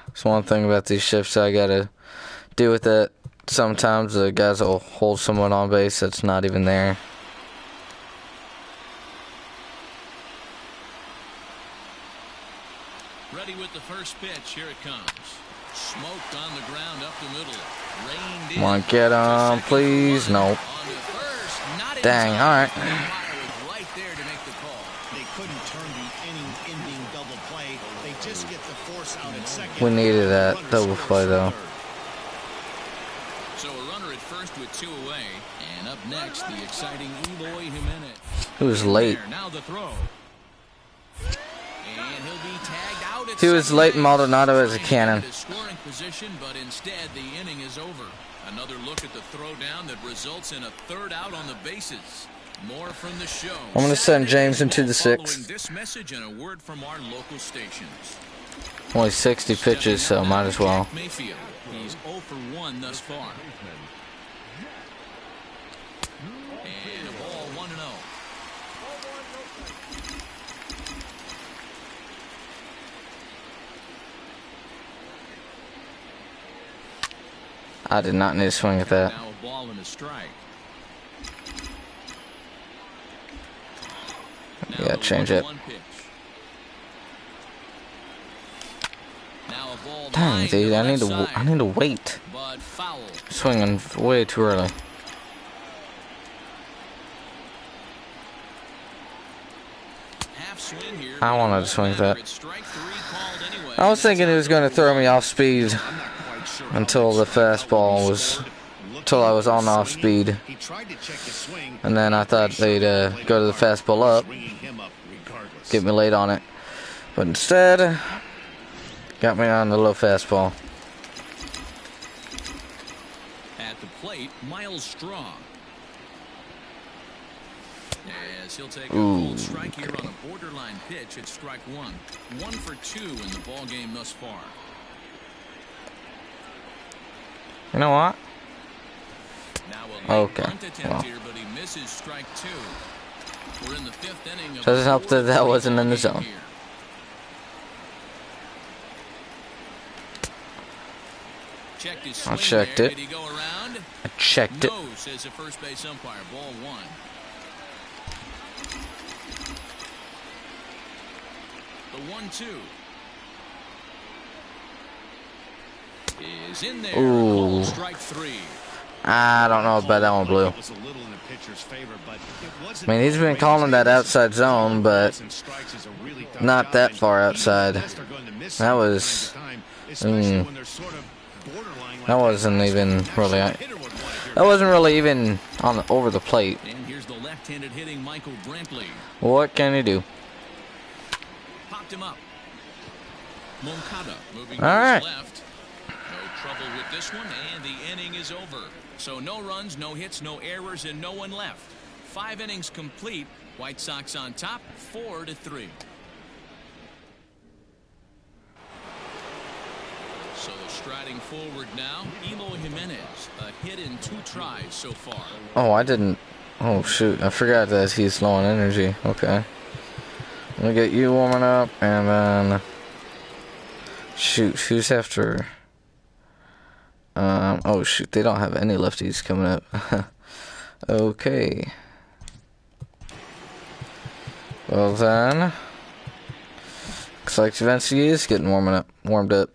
It's one thing about these shifts I gotta deal with it. Sometimes the guys will hold someone on base that's not even there. Ready with the first pitch. Here it comes. Smoked on the ground up the middle. Rained in. Come on, get him, please. Nope. Dang, alright. Right there to make the call. They couldn't turn the inning-ending double play. They just get the force out at second. We needed that double play though. So a runner at first with two away. And up next, the exciting Eloy Jimenez. He was late. Now the throw. And he'll be tagged out at He was second late. base. Maldonado as a cannon. His scoring position, but instead the inning is over. Another look at the throwdown that results in a third out on the bases. More from the show. I'm gonna send James into the Following sixth. this message and a word from our local stations. Only 60 pitches, so might as well. Mayfield. He's 0 for 1 thus far. And a ball 1-0. I did not need to swing at that. Now a ball and a strike. Now Yeah, the change it. 1-1 pitch. Now a ball Dang, lined dude, to I the need left to side, wait. but foul. Swinging way too early. Half swing here, I but wanted it to won't swing matter. that. It's strike 3 called anyway. I was thinking he was going to throw me off speed I'm not quite sure how until the that strikeout would be fastball was, scored. until I was on off Swinging, speed. he tried to check his swing, And then I thought they'd go to the fastball up, ringing him up regardless. get me late on it. But instead, got me on the low fastball. At the plate, Miles Strong. as he'll take a cold strike here on a borderline pitch at strike one. 1 for 2 in the ball game thus far. You know what? Now a late Okay. bunt attempt here, but he misses strike 2. We're in the 5th inning of Doesn't help that that wasn't in the zone. here. Checked his I swing checked there. it. Did he go around? I checked it. No, says the first base umpire. Ball 1. The 1-2 is in there. Ooh. Called strike 3. I don't know about that one, Blue. It was a little in the pitcher's favor, but it wasn't I mean, he's been calling that outside zone, but not that far outside. That was, that wasn't even really, that wasn't really even on the, over the plate. And here's the left-handed hitting Michael Brantley. What can he do? Popped him up. Moncada moving All to right. his left. No trouble with this one, and the inning is over. So no runs, no hits, no errors, and no one left. 5 innings complete. White Sox on top, 4-3. So striding forward now, Eloy Jimenez. A hit in 2 tries so far. Oh, I didn't. Oh, shoot. I forgot that he's low on energy. Okay. Let me get you warming up, and then... Shoot, who's after... oh, shoot. They don't have any lefties coming up. Okay. Well, then... Looks like Vinci is getting warmed up.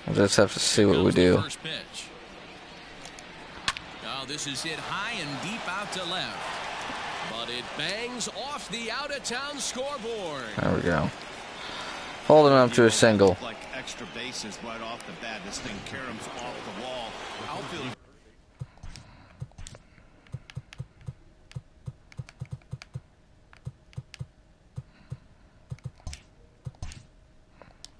We'll just have to see what we do. First pitch. Now this is hit high and deep out to left. But it bangs off the out-of-town scoreboard. There we go. Holding him to a single. Like extra bases right off the bat. This thing caroms off the wall. Outfield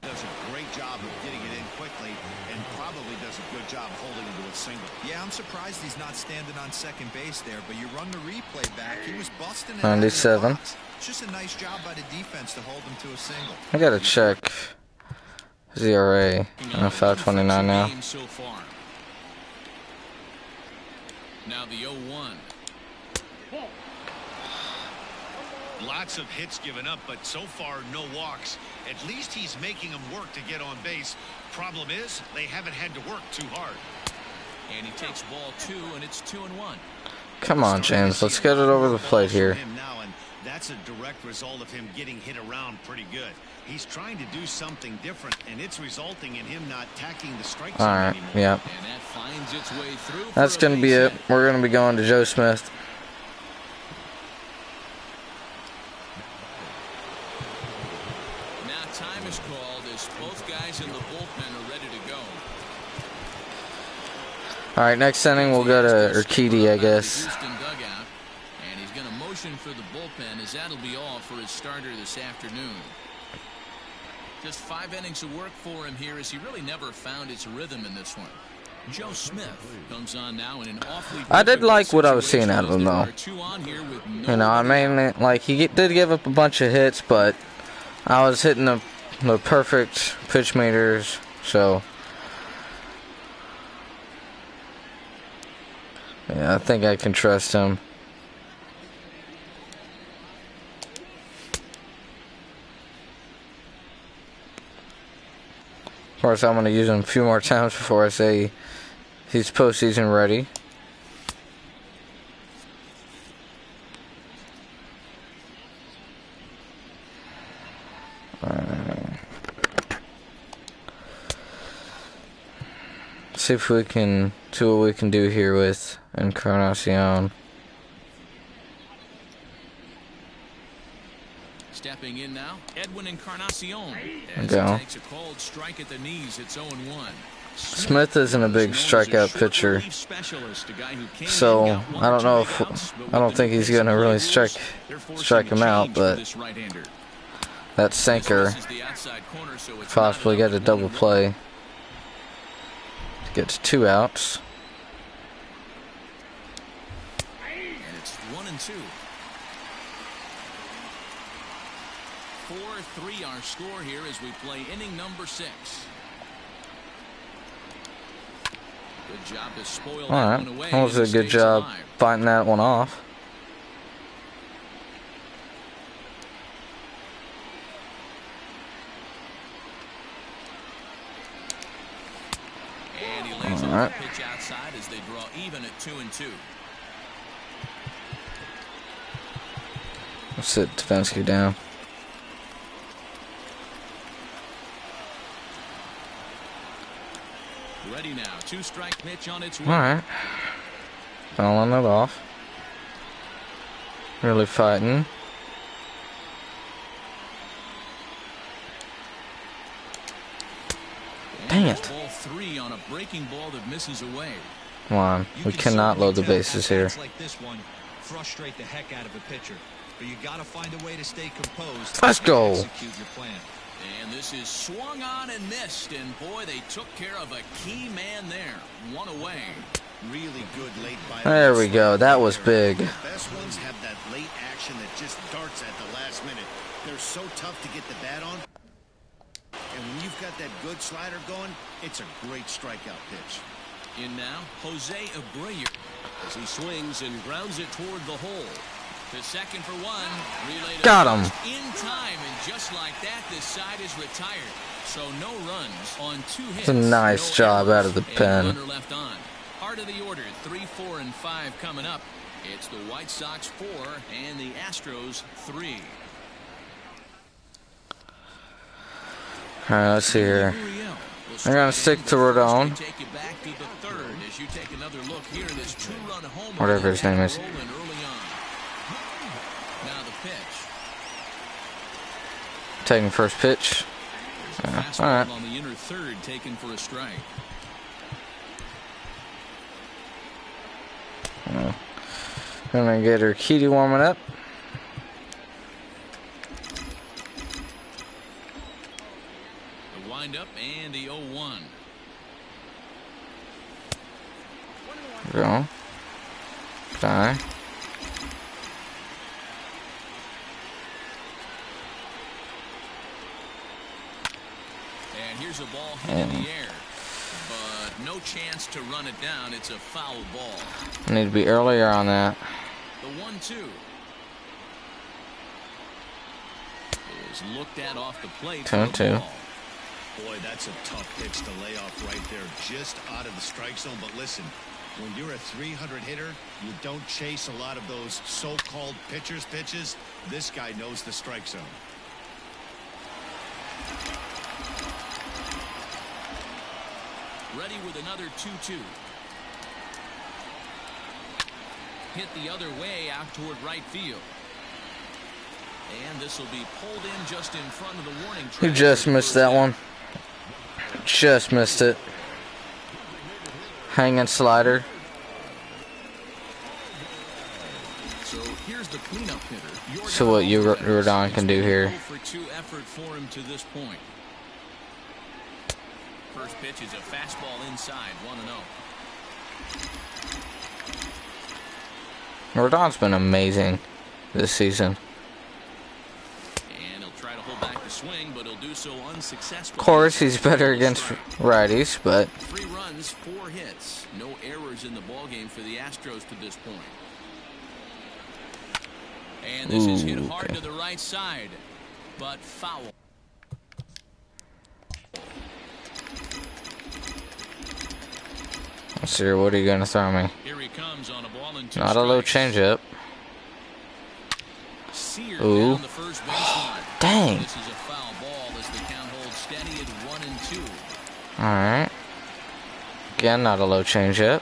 does a great job of getting it in quickly and probably does a good job holding him to a single. Yeah, I'm surprised he's not standing on second base there, but you run the replay back, he was busting it. 97. It's just a nice job by the defense to hold him to a single. I gotta check ZRA. I'm 529 now. So far. Now the 0-1. Lots of hits given up, but so far no walks. At least he's making them work to get on base. Problem is, they haven't had to work too hard. And he takes ball 2, and it's 2-1. Come on, James. Let's get it over the plate here. That's a direct result of him getting hit around pretty good. He's trying to do something different, and it's resulting in him not tacking the strike zone Alright, anymore. yeah. And that finds its way through. That's going to be it. We're going to be going to Joe Smith. Now time is called as both guys in the bullpen are ready to go. Alright, next inning we'll go to Urquidy, I guess. Houston dugout, and he's going to motion for the bullpen as that'll be all for his starter this afternoon. Just 5 innings of work for him here as he really never found his rhythm in this one. Joe Smith comes on now in an awfully I did difficult like what I was seeing out of him, situation. though. There are 2 on here with no You know, I mean, like, he did give up a bunch of hits, but I was hitting the perfect pitch meters, so... Yeah, I think I can trust him. Of course, I'm going to use him a few more times before I say he's postseason ready. See if we can see what we can do here with Encarnacion. Stepping in now, Edwin Encarnacion. There we As go. he takes a cold strike at the knees, it's 0-1. Smith isn't a big strikeout pitcher, so I don't know if I don't think he's gonna really strike him out, but that sinker possibly get a double play to get to 2 outs. 1-2. 4-3 our score here as we play inning number 6. Good job to spoil that one away. That was a good job fighting that one off. And he lays off the pitch outside as they draw even at 2-2. Let's sit Stefanski down. Ready now. 2-strike pitch on its way. Alright. Fouling it off. Really fighting. Dang it. Ball 3 on a breaking ball that misses away. Come on. We cannot load the bases here. Like this one frustrate the heck out of a pitcher, but you got to find a way to stay composed. Let's go. Execute your plan. And this is swung on and missed, and boy, they took care of a key man there. One away. Really good late by. There we go. That was big. The best ones have that late action that just darts at the last minute. They're so tough to get the bat on. And when you've got that good slider going, it's a great strikeout pitch. In now, Jose Abreu as he swings and grounds it toward the hole. To second for one. Relay to Got him. In time, and just like that, this side is retired. So no runs on 2 hits. It's a nice job out of the and pen. runner left on. Heart of the order, 3, 4, and 5 coming up. It's the White Sox 4 and the Astros 3. Alright, let's see here. I'm going to stick to Rodon. Whatever his name is. Now the pitch. Taking first pitch. Alright. On the inner third, taken for a strike. Gonna get her Kitty warming up. The windup and the 0-1. Go. Die. And here's a ball hit in the air. But no chance to run it down. It's a foul ball. Need to be earlier on that. The 1-2 is looked at off the plate. 2-2. Boy, that's a tough pitch to lay off right there, just out of the strike zone. But listen, when you're a 300 hitter, you don't chase a lot of those so-called pitchers' pitches. This guy knows the strike zone. Ready with another 2-2. Hit the other way out toward right field. And this will be pulled in just in front of the warning track. You just missed that one. Just missed it. Hanging slider. So here's the cleanup hitter. So what Rodon can do here. For 2 effort for him to this point. First pitch is a fastball inside, 1-0. Rodon's been amazing this season. And he'll try to hold back the swing, but he'll do so unsuccessfully. Of course, he's better against righties, but 3 runs, 4 hits. No errors in the ballgame for the Astros to this point. And this is hit hard to the right side, but foul. let's see, what are you gonna throw me? Here he comes on a ball and 2 Not a low strikes. changeup. Seared Ooh. down the first baseline. Dang. This is a foul ball as the count holds steady at 1-2. Alright. Again, not a low changeup.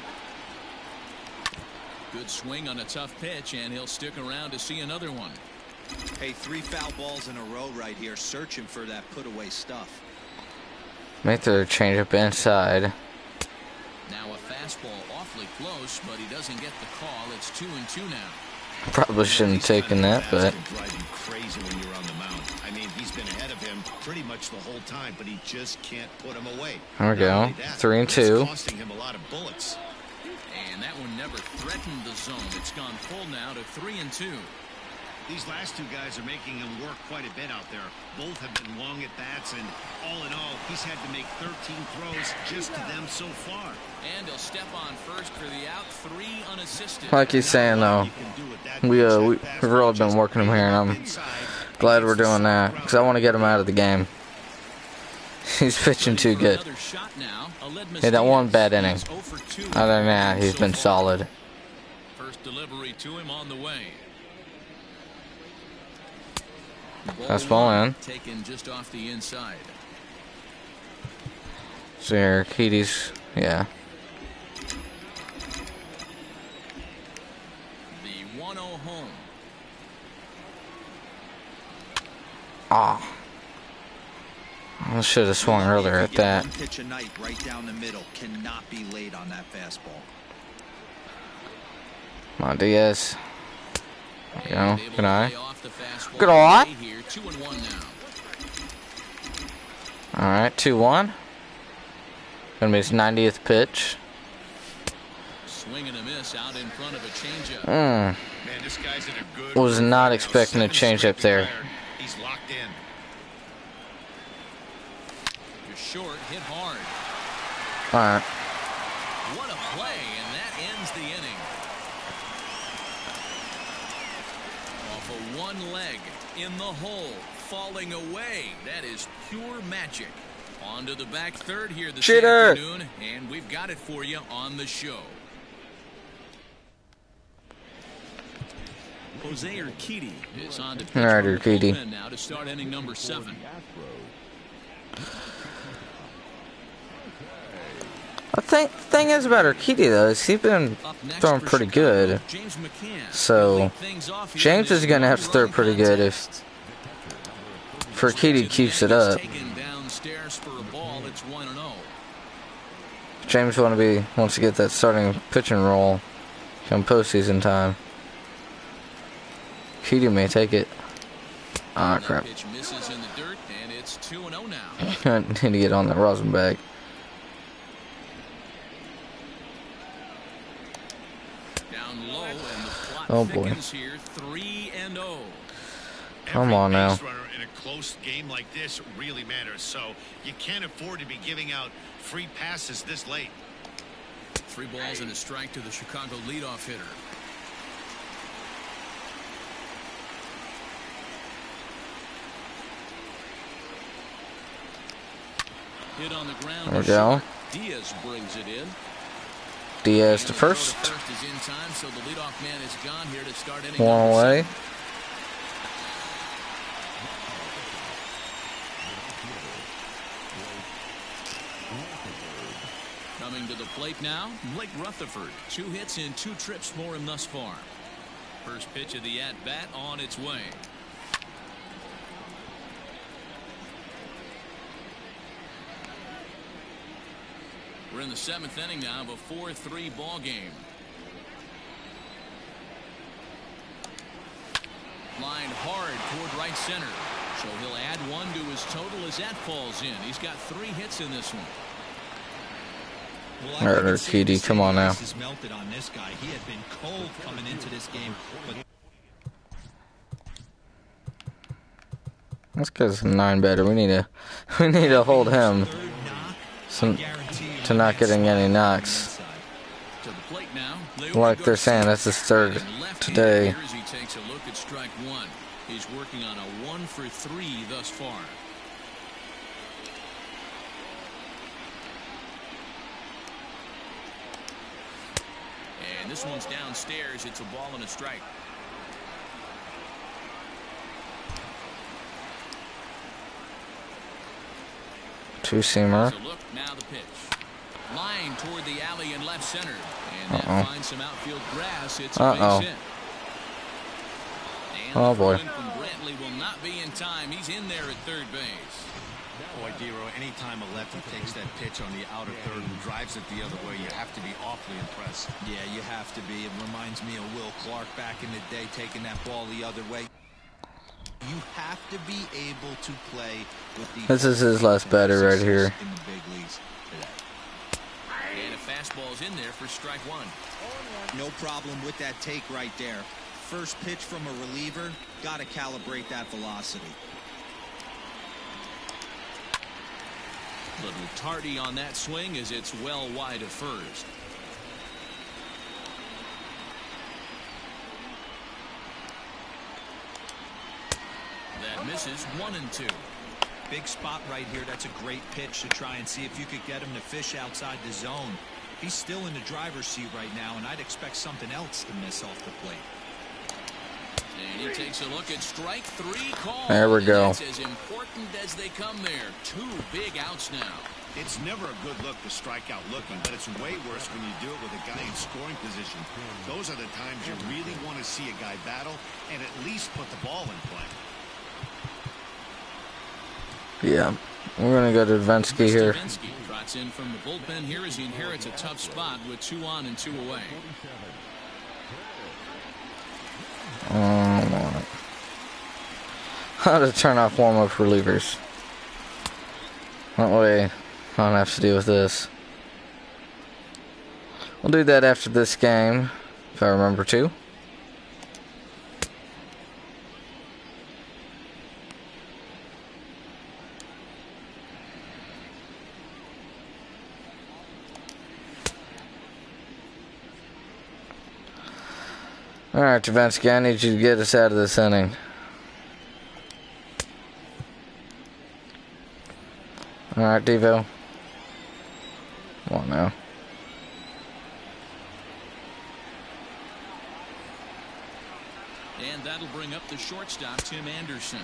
Good swing on a tough pitch, and he'll stick around to see another one. Hey, 3 foul balls in a row right here, searching for that put-away stuff. Make the changeup inside. Now a fastball awfully close, but he doesn't get the call. It's 2-2 now. Probably shouldn't have taken that, but Drive you crazy when you're on the mound. I mean, he's been ahead of him pretty much the whole time, but he just can't put him away. there we Not go. only that, 3-2. It's costing him a lot of bullets. And that one never threatened the zone. It's gone full now to 3-2. These last two guys are making him work quite a bit out there. Both have been long at bats, and all in all, he's had to make 13 throws just to them so far. And he'll step on first for the out, 3 unassisted. Like he's saying, though, we've really been working him here, and I'm glad we're doing that because I want to get him out of the game. He's pitching too good. He had that one bad inning. Other than that, he's been solid. First delivery to him on the way. Fastball in. Taken just off the inside. So here, Keaty's, yeah. The 1-0 home. Ah. I should have swung earlier at that. One pitch a night right down the middle. Cannot be late on that fastball. Come on, Diaz. There you go. Good eye. Good eye. Alright, 2-1. Gonna be his 90th pitch. Swing and a miss out in front of a changeup. Man, this guy's in a good Was not expecting a changeup there. He's locked in. Just short, hit hard. Alright. What a play, and that ends the inning. Off of one leg, in the hole, falling away. That is pure magic. On to the back third here this afternoon, and we've got it for you on the show. Jose Urquidy is on to pitch now to start inning number 7. I think the thing is about Urquidy, though, is he's been throwing pretty good. So, James is going to have to throw pretty good if Urquidy keeps it up. James wants to get that starting pitching role come postseason time. Urquidy may take it. Ah, crap. I need to get on the Rosenbach. Oh boy. Come on now. In a close game like this really matters, so you can't afford to be giving out free passes this late. 3 balls and a strike to the Chicago leadoff hitter. Hit on the ground. There we go. Diaz brings it in. Diaz to first. One away. Coming to the plate now, Blake Rutherford. 2 hits in 2 trips for him thus far. First pitch of the at-bat on its way. We're in the 7th inning now of a 4-3 ball game. Line hard toward right center. So he'll add 1 to his total as that falls in. He's got 3 hits in this one. Alright, Urquidy, come on now. Melted on this guy. He had been cold coming into this game, but Let's get some 9 better. We need to hold him to not getting any knocks. Like they're saying, that's his 3rd today. He takes a look at strike 1. He's working on a 1 for 3 thus far. And this one's downstairs. It's a ball and a strike. Two-seamer. Now the pitch. Line toward the alley in left center. And that finds some outfield grass. It's a base hit. And oh boy. From Brantley will not be in time. He's in there at third base. Boy, Dero, anytime a lefty takes that pitch on the outer third and drives it the other way, you have to be awfully impressed. yeah, you have to be. It reminds me of Will Clark back in the day taking that ball the other way. You have to be able to play with the. This is his last batter right here. In the big leagues today. And a fastball's in there for strike one. No problem with that take right there. First pitch from a reliever, got to calibrate that velocity. Little tardy on that swing as it's well wide of first. That misses 1-2. Big spot right here. That's a great pitch to try and see if you could get him to fish outside the zone. He's still in the driver's seat right now, and I'd expect something else to miss off the plate. And he takes a look at strike three call. There we go. That's as important as they come there. 2 big outs now. It's never a good look to strike out looking, but it's way worse when you do it with a guy in scoring position. Those are the times you really want to see a guy battle and at least put the ball in play. Yeah, we're going to go to Davinsky here. Davinsky trots in from the bullpen here as he inherits a tough spot with 2 on and 2 away. How to turn off warm-up relievers. That way I don't have to deal with this. We'll do that after this game, if I remember to. Alright, Davinsky, I need you to get us out of this inning. Alright, Devo. Come on now. And that'll bring up the shortstop, Tim Anderson.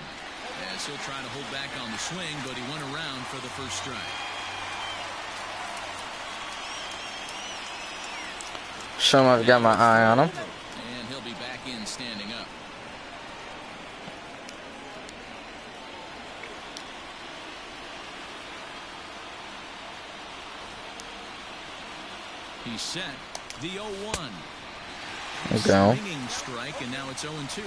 As he'll try to hold back on the swing, but he went around for the first strike. Show him I've got my eye on him. And he'll be back in standing up. He's set. The 0-1. There we go. Swinging strike, and now it's 0-2.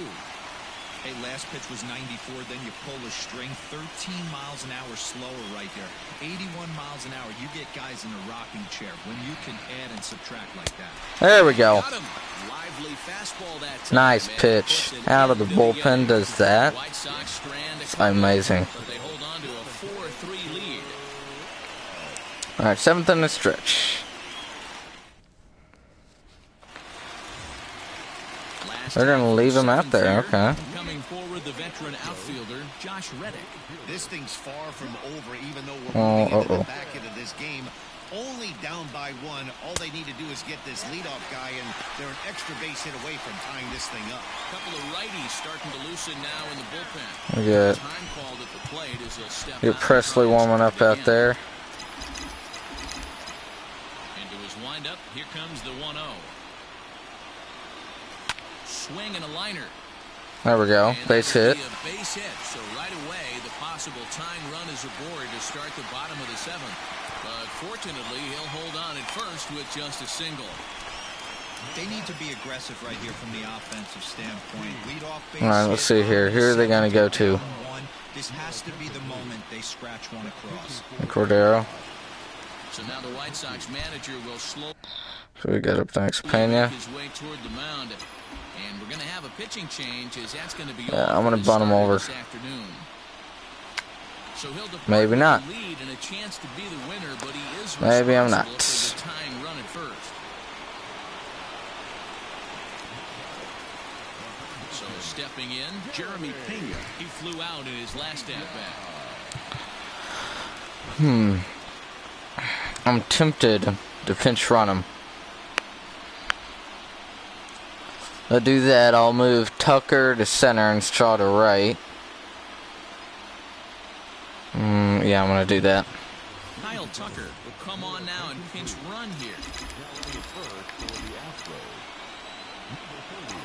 Hey, last pitch was 94, then you pull a string. 13 miles an hour slower right there. 81 miles an hour. You get guys in a rocking chair when you can add and subtract like that. There we go. Got him. Lively fastball that time. Nice pitch. Out of the bullpen does that. White Sox strand It's amazing. but they hold on to a 4-3 lead. Alright, 7th in the stretch. They're going to leave him out there, okay. Coming forward, the veteran outfielder, Josh Reddick. This thing's far from over, even though we're moving into the back end of this game. Only down by 1. All they need to do is get this leadoff guy, and they're an extra base hit away from tying this thing up. A couple of righties starting to loosen now in the bullpen. We got Time called at the plate as he'll step get out Presley and warming up out there. Into his windup, here comes the 1-0. Swing and a liner. There we go. And Base that'll hit. be a base hit. So right away, the possible tying run is aboard to start the bottom of the 7th. But fortunately, he'll hold on at first with just a single. They need to be aggressive right here from the offensive standpoint. Lead off base. All right, let's see here. Who are they going to go to? This has to be the moment they scratch one across. Cordero. So now the White Sox manager will slow So we got up next Pena. his way toward the mound. And we're going to have a pitching change as that's going to be Yeah, I'm going to bunt him over. this afternoon. So he'll depart Maybe with not. the lead and a chance to be the winner, but he is Maybe I'm not. responsible for the tying run at first. So stepping in, Jeremy Pena. He flew out in his last at-bat. I'm tempted to pinch run him. I'll do that. I'll move Tucker to center and Straw to right. Yeah, I'm going to do that. Kyle Tucker will come on now and pinch run here.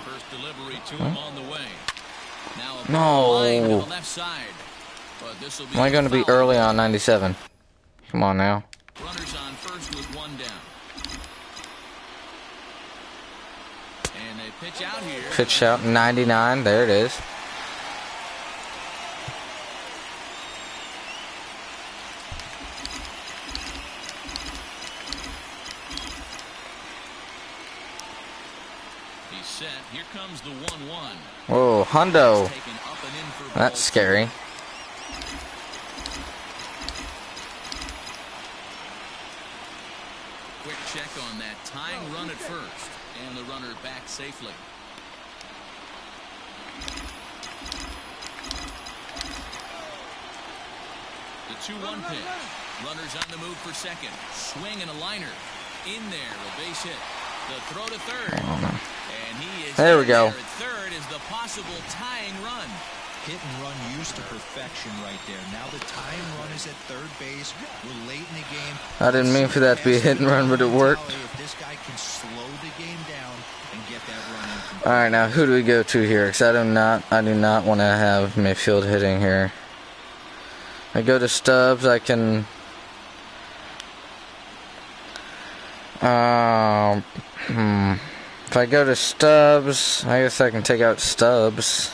First delivery to him on the way. Now a line to the left side. But this will be Am I going to be foul. early on 97? Come on now. Runners on first with 1 down. And they pitch out here. Pitch out 99. There it is. Here comes the 1-1. Whoa, Hundo. Taken up and in for That's ball scary. Quick check on that tying run at first, and the runner back safely. The 2-1 pitch. Runners on the move for second. Swing and a liner. In there, a base hit. The throw to third. And he is there we go. There at third is the possible tying run. Hit and run used to perfection right there. Now the tying run is at third base. We're late in the game. I didn't mean for that to be a hit and run, but it worked. If this guy can slow the game down and get that run in. All right, now who do we go to here? Because I do not want to have Mayfield hitting here. I go to Stubbs. I can. If I go to Stubbs, I guess I can take out Stubbs.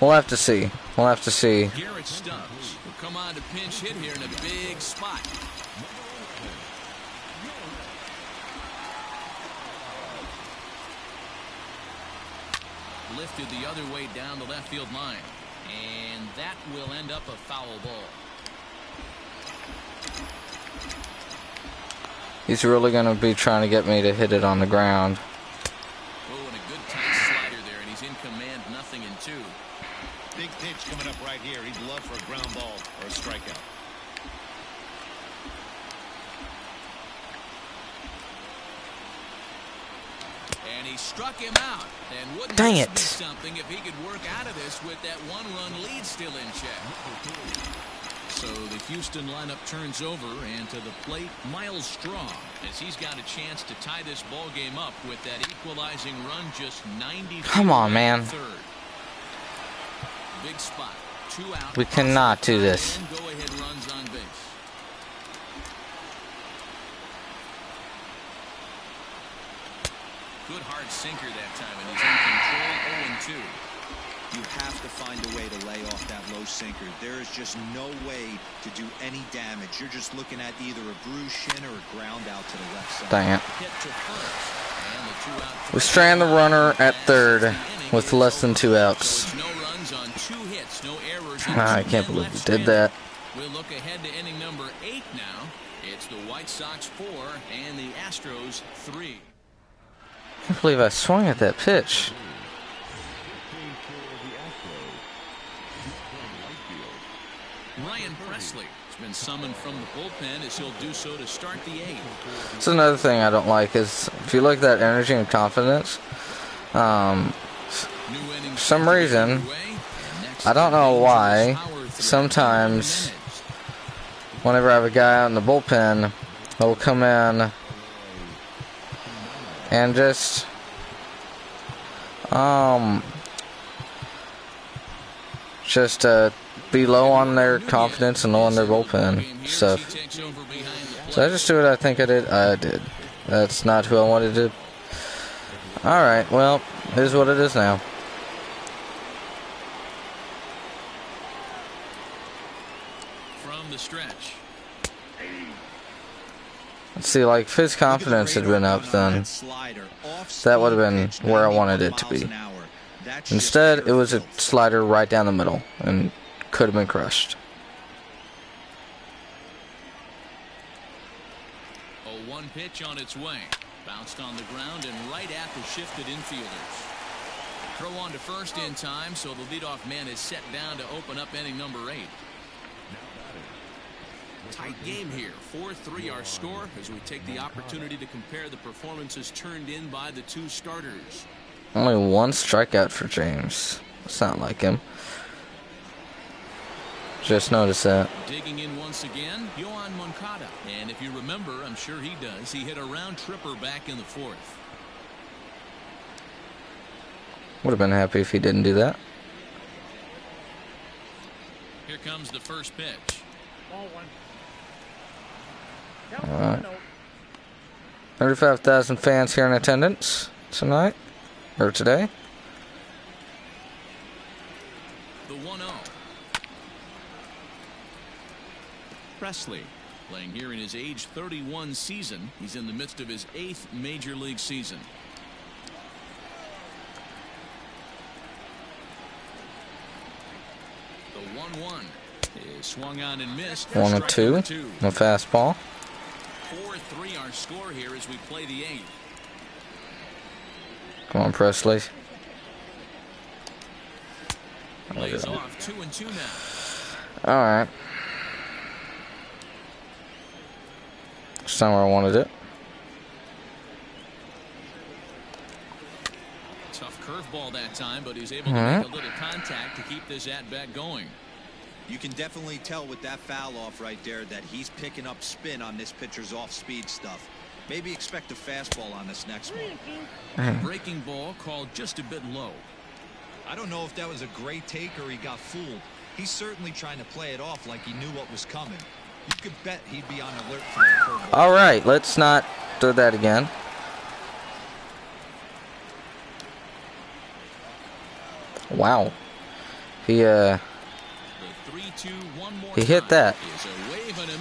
We'll have to see. We'll have to see. Garrett Stubbs will come on to pinch hit here in a big spot. Lifted the other way down the left field line. And that will end up a foul ball. He's really going to be trying to get me to hit it on the ground. Oh, and a good tight slider there, and he's in command, 0-2. Big pitch coming up right here. He'd love for a ground ball or a strikeout. And he struck him out. And wouldn't Dang this it. be something if he could work out of this with that one-run lead still in check. So the Houston lineup turns over, and to the plate, Miles Straw, as he's got a chance to tie this ball game up with that equalizing run just 90 feet Come on, away man. from third. Big spot. 2 out. We cannot do this. And go-ahead runs on base. Good hard sinker that time, and he's in control. 0-2. You have to find a way to lay off that low sinker. There is just no way to do any damage. You're just looking at either a bruised shin or a ground out to the left side. Dang it. Hit to first. And the 2 out. We strand the runner at third with less than 2 outs. So it's no runs on 2 hits, no errors. and I 2 can't men believe left we did standing. that. We'll look ahead to inning number 8 now. It's the White Sox 4 and the Astros 3. I can't believe I swung at that pitch. Ryan Presley has been summoned from the bullpen as he'll do so to start the 8th. That's another thing I don't like is if you look at that energy and confidence, for some reason, I don't know why, sometimes whenever I have a guy out in the bullpen, he'll come in and just be low on their confidence and low on their bullpen stuff. So I just do what I think I did. I did. That's not who I wanted to. Alright, well, it is what it is now. From the stretch. Let's see, like, if his confidence had been up, then that would have been where I wanted it to be. Instead, it was a slider right down the middle and could have been crushed. A 1 pitch on its way. Bounced on the ground and right at the shifted infielders. Throw on to first in time, so the leadoff man is set down to open up inning number 8. Tight game here. 4-3 our score as we take the opportunity to compare the performances turned in by the 2 starters. Only 1 strikeout for James. It's not like him. Just noticed that. Digging in once again, Yohan Moncada. And if you remember, I'm sure he does, he hit a round tripper back in the 4th. Would have been happy if he didn't do that. Here comes the first pitch. Alright. 35,000 fans here in attendance tonight. Or today. The 1-0. Presley playing here in his age 31 season. He's in the midst of his 8th major league season. 1-1 is swung on and missed. 1-2. No fastball. 4-3 our score here as we play the 8th. Come on, Presley. Lays off 2-2 now. All right. It's not where I wanted it. Tough curveball that time, but he's able to make a little contact to keep this at-bat going. You can definitely tell with that foul off right there that he's picking up spin on this pitcher's off-speed stuff. Maybe expect a fastball on this next one. Breaking ball called just a bit low. I don't know if that was a great take or he got fooled. He's certainly trying to play it off like he knew what was coming. You could bet he'd be on alert for that curveball. All right, let's not do that again. Wow. He hit that,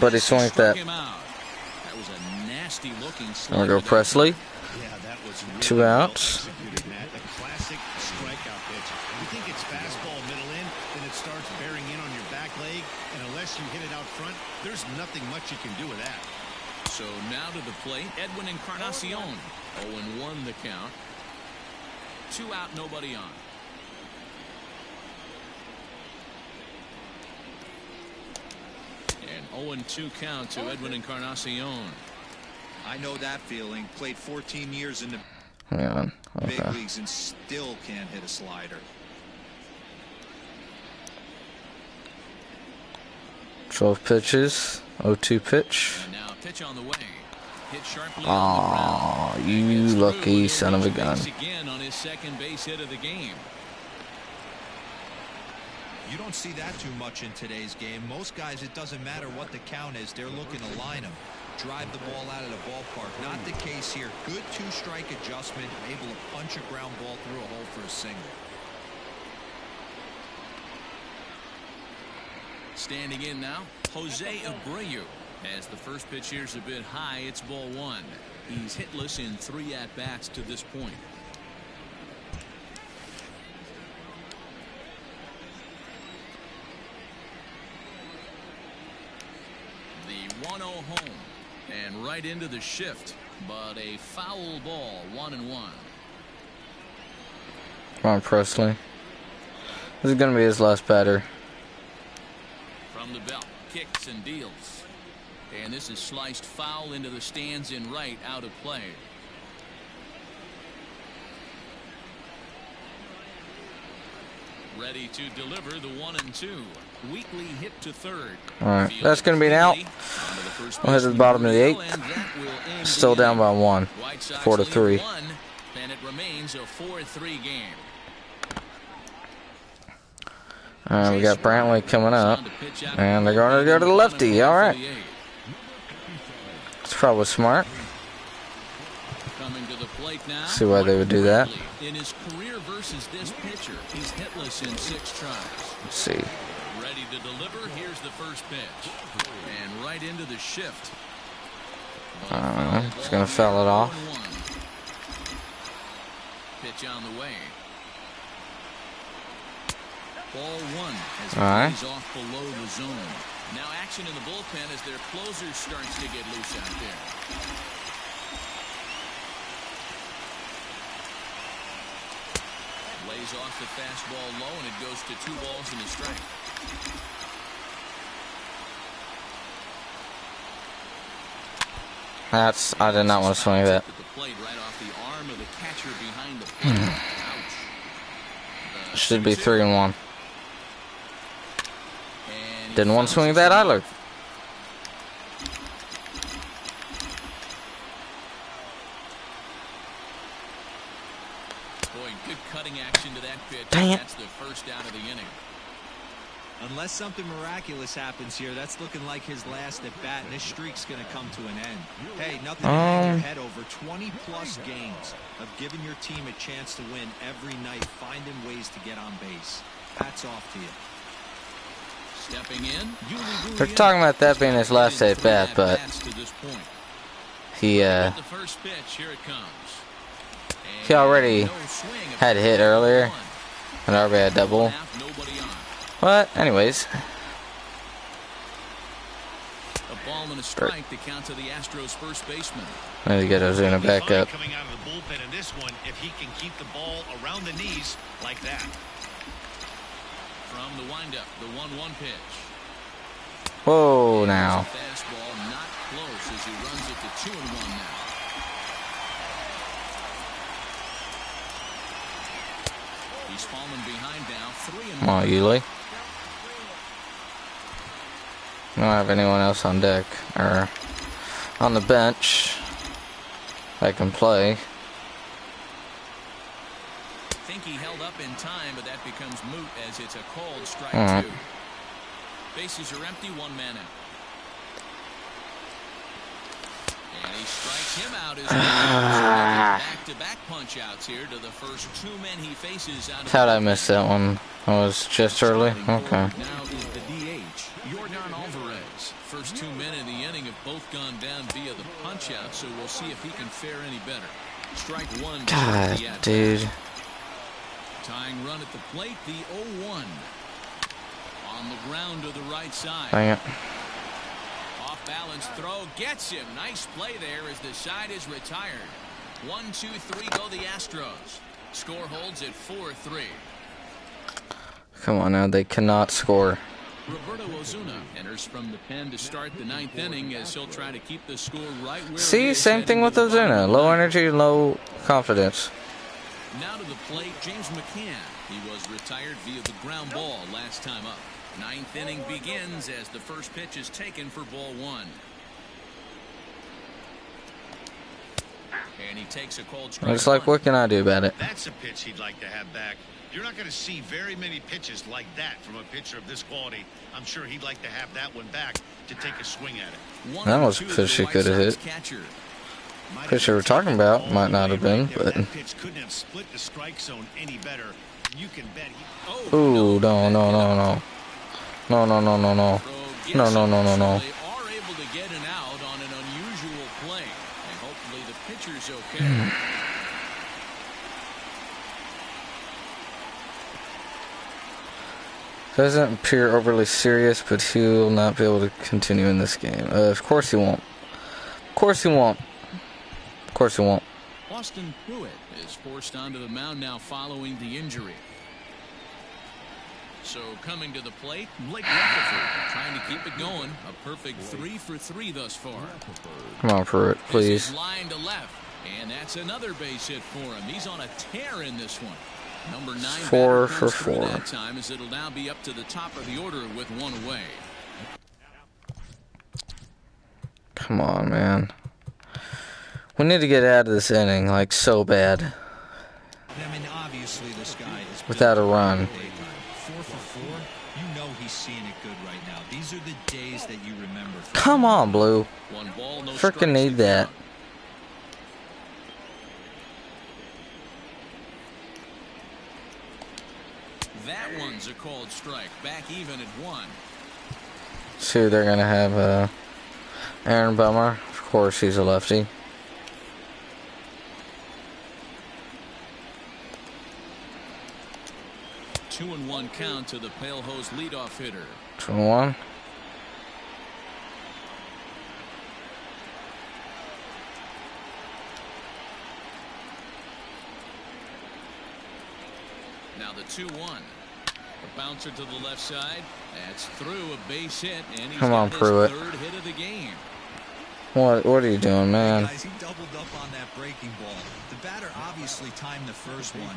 but he swung at that. That was a nasty looking There we go, Presley. Yeah, that was really 2 outs. executed, Matt. A classic strikeout pitch. You think it's fastball middle in, then it starts bearing in on your back leg, and unless you hit it out front, there's nothing much you can do with that. So now to the plate, Edwin Encarnacion. 0-1 the count. 2 out, nobody on. And 0-2 count to Edwin Encarnacion. I know that feeling. Played 14 years in the Yeah. big Okay. leagues and still can't hit a slider. 12 pitches. 0-2 pitch. And now a pitch on the way. Hit sharply Aw, on the ground. you And gets lucky through. son of a gun. Again on his second base hit of the game. You don't see that too much in today's game. Most guys, it doesn't matter what the count is. They're looking to line them, drive the ball out of the ballpark. Not the case here. Good 2-strike adjustment, able to punch a ground ball through a hole for a single. Standing in now, Jose Abreu. As the first pitch here's a bit high, it's ball 1. He's hitless in 3 at-bats to this point. The 1-0 home. And right into the shift. But a foul ball, 1-1. Come on, Presley. This is going to be his last batter. From the belt, kicks and deals. And this is sliced foul into the stands in right, out of play. Ready to deliver the 1-2. Weakly hit to third. All right, that's going to be an out. We'll head to the bottom of the 8th. Still down by 1. 4-3. And it remains a 4-3 game. All right, we got Brantley coming up, and they're going to go to the lefty. All right, it's probably smart. Coming to the plate now. See why they would do that. In his career versus this pitcher, he's hitless in 6 tries. Let's see. Ready to deliver. Here's the first pitch, and right into the shift. It's going to foul it off. Pitch on the way. Ball 1 as he plays off below the zone. Now action in the bullpen as their closer starts to get loose out there. Lays off the fastball low, and it goes to 2 balls and a strike. I did not want to swing that. At the plate right off the arm of the catcher behind the plate. Ouch. Should be 3-1. Didn't want to swing that either. Boy, good cutting action to that pitch. Dang it. That's the first out of the inning. Unless something miraculous happens here, that's looking like his last at bat, and this streak's going to come to an end. Hey, nothing to hang your head over. 20-plus games of giving your team a chance to win every night, finding ways to get on base. Hats off to you. Stepping in, They're talking about that being his last at bat, but he the first pitch, here it comes. he already had a hit earlier, an RBI double. But, anyways. A ball and a strike to count to the Astros first baseman. Need to get Ozuna back up. Coming out of the bullpen in this one, if he can keep the ball around the knees like that. From the windup, the 1-1 pitch. Whoa, now. Fastball not close as he runs it to 2-1 now. He's fallen behind now, 3-1. Come on, Yuli. I don't have anyone else on deck or on the bench that can play. I think he held up in time, but that becomes moot as it's a cold strike 2. Bases are empty, 1 man out. And he strikes him out as well. Back-to-back punch-outs here to the first 2 men he faces out of. How'd I miss that one? I was just early? Okay. Now is the DH, Yordan Alvarez. First 2 men in the inning have both gone down via the punch-out, so we'll see if he can fare any better. Strike 1. God, dude. Tying run at the plate, the 0-1. On the ground to the right side. Dang it. Off balance throw gets him. Nice play there as the side is retired. 1-2-3 go the Astros. Score holds at 4-3. Come on now, they cannot score. Roberto Ozuna enters from the pen to start the 9th inning as he'll try to keep the score right where See, it is same thing with heading to the Ozuna. bottom. Low energy, low confidence. Now to the plate, James McCann. He was retired via the ground ball last time up. 9th inning begins as the first pitch is taken for ball 1. And he takes a cold strike. It's like, what can I do about it? That's a pitch he'd like to have back. You're not going to see very many pitches like that from a pitcher of this quality. I'm sure he'd like to have that one back to take a swing at it. That was a pitch he could have hit. Pitch you were talking about might not have been, but. That pitch couldn't have split the strike zone any better. You can bet he... Ooh, no, no, no, no. No, no, no, no, no. No, no, no, no, no. They are able to get an out on an unusual play. And hopefully the pitcher's okay. Doesn't appear overly serious, but he'll not be able to continue in this game. Of course he won't. Of course he won't. Of course he won't. Austin Pruitt is forced onto the mound now following the injury. So coming to the plate, Blake Rutherford trying to keep it going. A perfect 3 for 3 thus far. Come on, Pruitt, please. This is line to left, and that's another base hit for him. He's on a tear in this one. Number 9 4 for 4. That time as it'll now be up to the top of the order with 1 away. Come on, man. We need to get out of this inning, like, so bad. I mean, obviously this guy is Without a run. 4 for 4. You know he's seeing it good right now. These are the days that you remember. Come on, Blue. 1 ball, no Frickin' strikes need to that. count. That one's a called strike. Back even at 1. See who they're going to have, Aaron Bummer. Of course, he's a lefty. Two and 1 count to the Pale Hose leadoff hitter. 2-1. Now the 2-1. A bouncer to the left side. That's through, a base hit, and he's Come on, got his Pruitt. 3rd hit of the game. What are you doing, man? Guys, he doubled up on that breaking ball. The batter obviously timed the first one.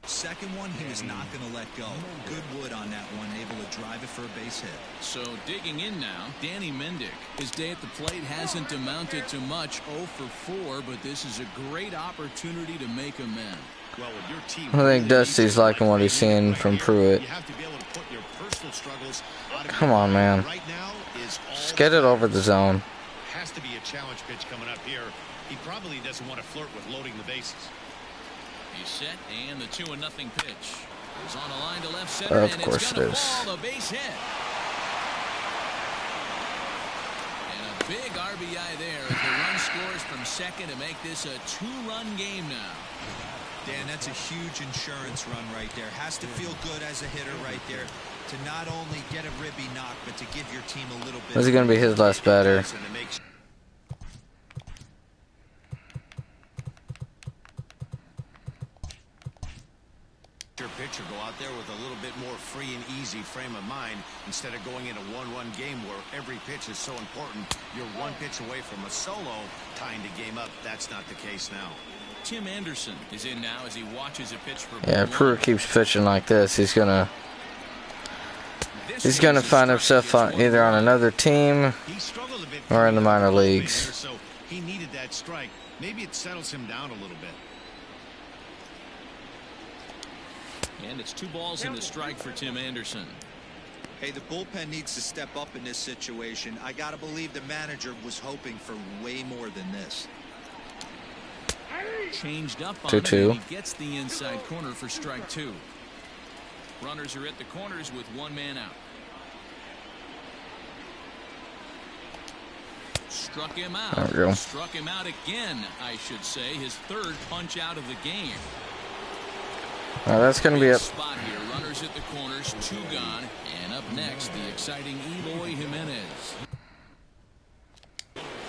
Second one, he was not going to let go. Good wood on that one, able to drive it for a base hit. So digging in now, Danny Mendick. His day at the plate hasn't amounted to much, 0 for 4, but this is a great opportunity to make amends. Well, with your team, I think Dusty's liking what he's seeing from Pruitt. you have to be able to put your personal struggles out of Come your on, mind. man. Right now is all Just get it over the zone. has to be a challenge pitch coming up here. He probably doesn't want to flirt with loading the bases. He's set, and the 2-0 pitch is on a line to left center, Of and course it's it going to is. fall, the base hit. And a big RBI there as the run scores from second to make this a 2-run game now. Dan, that's a huge insurance run right there. Has to feel good as a hitter right there to not only get a ribby knock, but to give your team a little bit. This is going to be his last batter. Your pitcher go out there with a little bit more free and easy frame of mind instead of going in a 1-1 game where every pitch is so important. You're one pitch away from a solo tying the game up. That's not the case now. Tim Anderson is in now as he watches a pitch for Yeah, if Pruitt keeps pitching like this, he's gonna find himself either on another team or in the minor leagues. So he needed that strike. Maybe it settles him down a little bit. And it's 2 balls and a strike for Tim Anderson. Hey, the bullpen needs to step up in this situation. I gotta believe the manager was hoping for way more than this. Changed up on 2-2. him. He gets the inside corner for strike 2. Runners are at the corners with 1 man out. Struck him out. There we go. Struck him out again, I should say. His 3rd punch out of the game. That's going to be it. Spot here. Runners at the corners, 2 gone. And up next, the exciting Eloy Jimenez.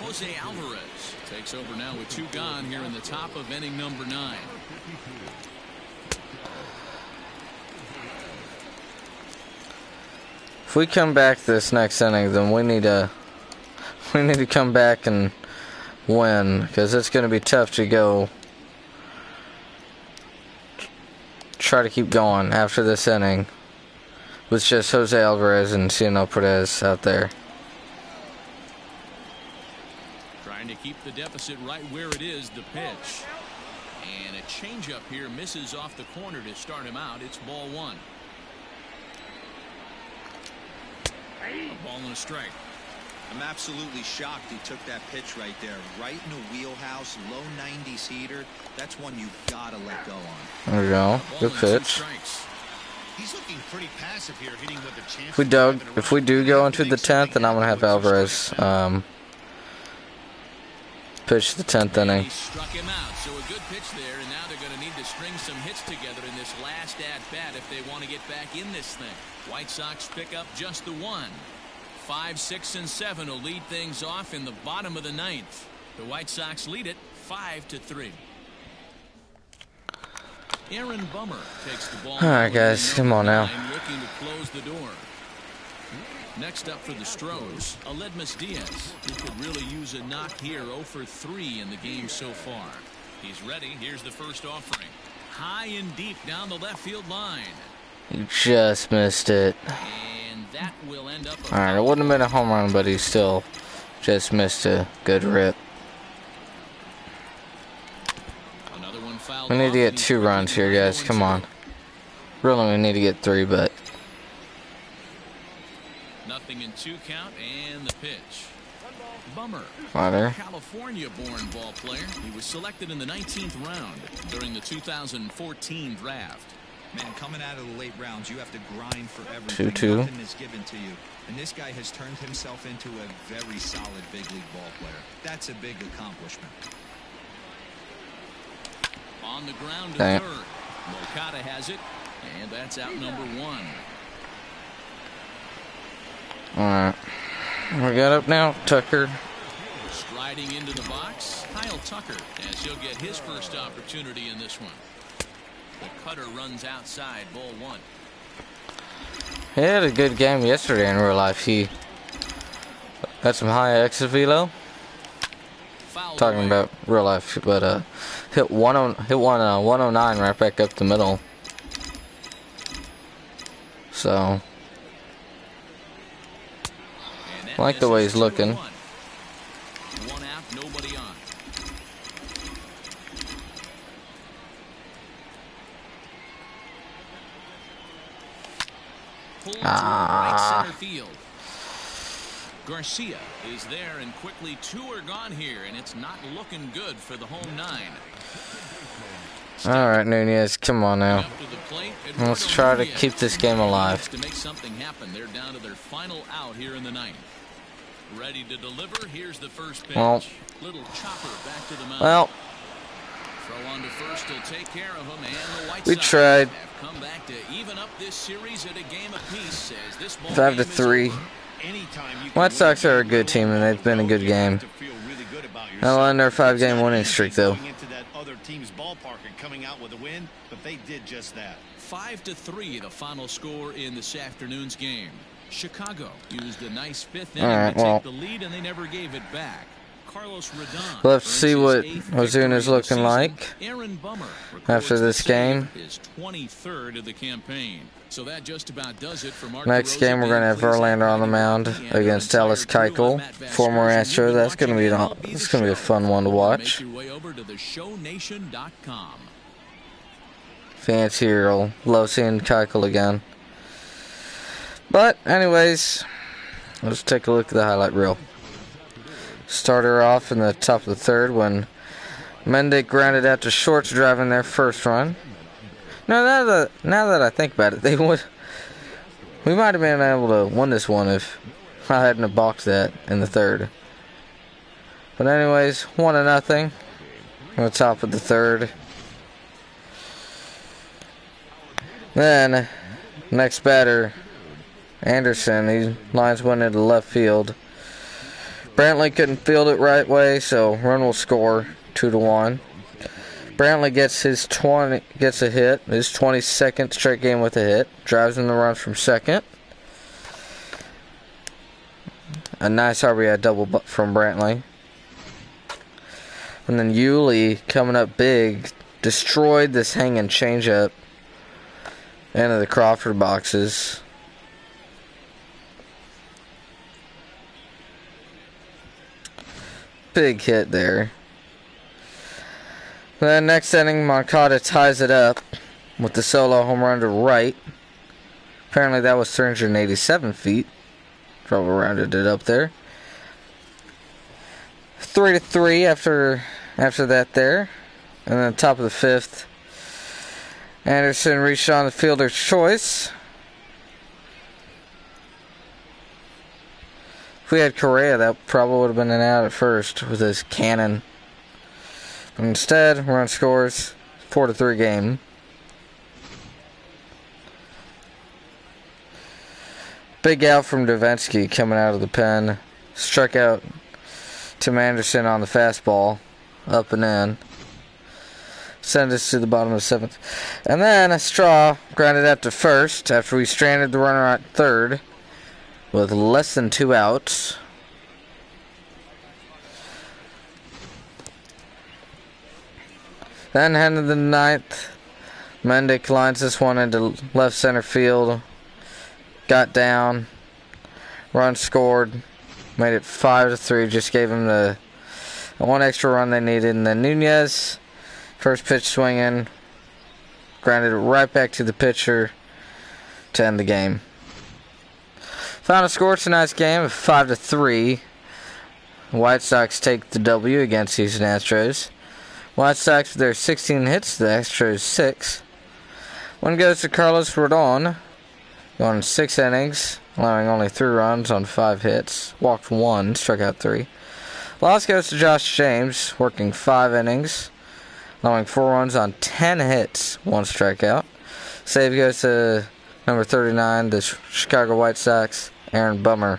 Jose Alvarez takes over now with 2 gone here in the top of inning number 9. If we come back this next inning, then we need to come back and win, because it's going to be tough to go try to keep going after this inning with just Jose Alvarez and Cianel Perez out there. Trying to keep the deficit right where it is. The pitch. And a changeup here misses off the corner to start him out. It's ball 1. A ball and a strike. I'm absolutely shocked he took that pitch right there. Right in the wheelhouse, low 90s heater. That's one you've got to let go on. There we go. Good pitch. He's looking pretty passive here, hitting with a chance. If we do go into the 10th, then I'm going to have Alvarez pitch the 10th inning. He struck him out, so a good pitch there, and now they're going to need to string some hits together in this last at-bat if they want to get back in this thing. White Sox pick up just the 1. 5, 6, and 7 will lead things off in the bottom of the 9th. The White Sox lead it 5-3. Aaron Bummer takes the ball. All right, guys, come on now. Looking to close the door. Next up for the Astros, Aledmus Diaz, who could really use a knock here. 0 for 3 in the game so far. He's ready. Here's the first offering. High and deep down the left field line. You just missed it. And that will end up. All right, it wouldn't have been a home run, but he still just missed a good rip. Another one fouled. We need to get 2 runs here, guys. Come on. Really, we need to get 3, but nothing in 2 count, and the pitch. Bummer. Water. California-born ball player. He was selected in the 19th round during the 2014 draft. Man, coming out of the late rounds, you have to grind for everything. 2-2. Nothing is given to you. And this guy has turned himself into a very solid big league ball player. That's a big accomplishment. On the ground to Dang. 3rd. Moncada has it, and that's out number 1. Alright. We got up now. Tucker. Striding into the box, Kyle Tucker, as he'll get his first opportunity in this one. The cutter runs outside, ball 1. He had a good game yesterday in real life. He had some high exit velo. Fouled Talking away. about real life, but hit 109 right back up the middle. So And that I like the way misses he's looking. 2-1. 1 out, nobody on. Pulled to right center field. Garcia is there, and quickly 2 are gone here, and it's not looking good for the home 9. Alright, Nunez, come on now. Up to the plate, Let's Eduardo try to Nunez. keep this game alive. To make something happen, they're down to their final out here in the 9th. Ready to deliver. Here's the first pitch. Well. Little chopper back to the mound. Well, Throw on to first will take care of him, and the White We Sox tried. have come back to even up this series at a game apiece as this ball 5-3. game is over. Anytime you can White win Sox a are a game good early team, and on they've the been a road, good you game. have to feel really good about They'll yourself. end their 5-game It's not winning easy streak, though. going into that other team's ballpark and coming out with a win, but they did just that. 5-3, the final score in this afternoon's game. Chicago used a nice fifth inning Alright, to well, take the lead, and they never gave it back. Carlos Rodon we'll have to see what Ozuna's looking like Aaron Bummer after this game. His 23rd of the campaign. So that just about does it for Mark Next DeRosa game, we're going to have being pleased Verlander on the to mound have the against Dallas entire crew. I'm Keuchel, Matt former Vasgersian. Astro. You've been That's going to be watching MLB it's The going to be a Show. fun one to watch. Make your way over to theshownation.com. Fans here will love seeing Keuchel again. But anyways, let's take a look at the highlight reel. Starter off in the top of the third when Mendick grounded out to short, driving their first run. No, now that I think about it, we might have been able to win this one if I hadn't have balked that in the third. But anyways, 1-0 on the top of the third. Then, next batter, Anderson, he lines one into left field. Brantley couldn't field it right way, so run will score 2-1. Brantley gets a hit, his 22nd straight game with a hit, drives in the run from second. A nice RBI double from Brantley. And then Yuli coming up big, destroyed this hanging changeup into the Crawford boxes. Big hit there. Then next inning, Moncada ties it up with the solo home run to right. Apparently that was 387 feet. Probably rounded it up there. 3-3 after that there. And then top of the fifth, Anderson reached on the fielder's choice. If we had Correa, that probably would have been an out at first with his cannon. But instead, run scores, 4-3 game. Big out from Davinsky coming out of the pen. Struck out Tim Anderson on the fastball, up and in. Send us to the bottom of the seventh. And then a Straw grounded out to first after we stranded the runner at third with less than 2 outs. Then heading to the ninth, Mendick lines this one into left center field. Got down. Run scored. Made it 5-3. Just gave him the one extra run they needed. And then Nunez, first pitch swinging, grounded it right back to the pitcher to end the game. Final score tonight's game of 5-3. White Sox take the W against Houston Astros. White Sox with their 16 hits, the Astros 6. One goes to Carlos Rodon, going 6 innings, allowing only 3 runs on 5 hits. Walked 1, struck out 3. Loss goes to Josh James, working 5 innings, allowing 4 runs on 10 hits, 1 strikeout. Save goes to number 39, the Chicago White Sox, Aaron Bummer.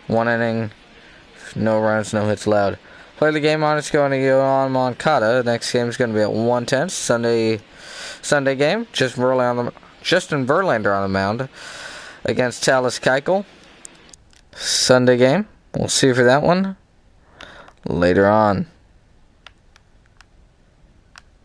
1 inning, no runs, no hits allowed. Play the game on. It's going to go on Moncada. The next game is going to be at 1:10. Sunday game. Justin Verlander on the mound against Dallas Keuchel. Sunday game. We'll see you for that one later on.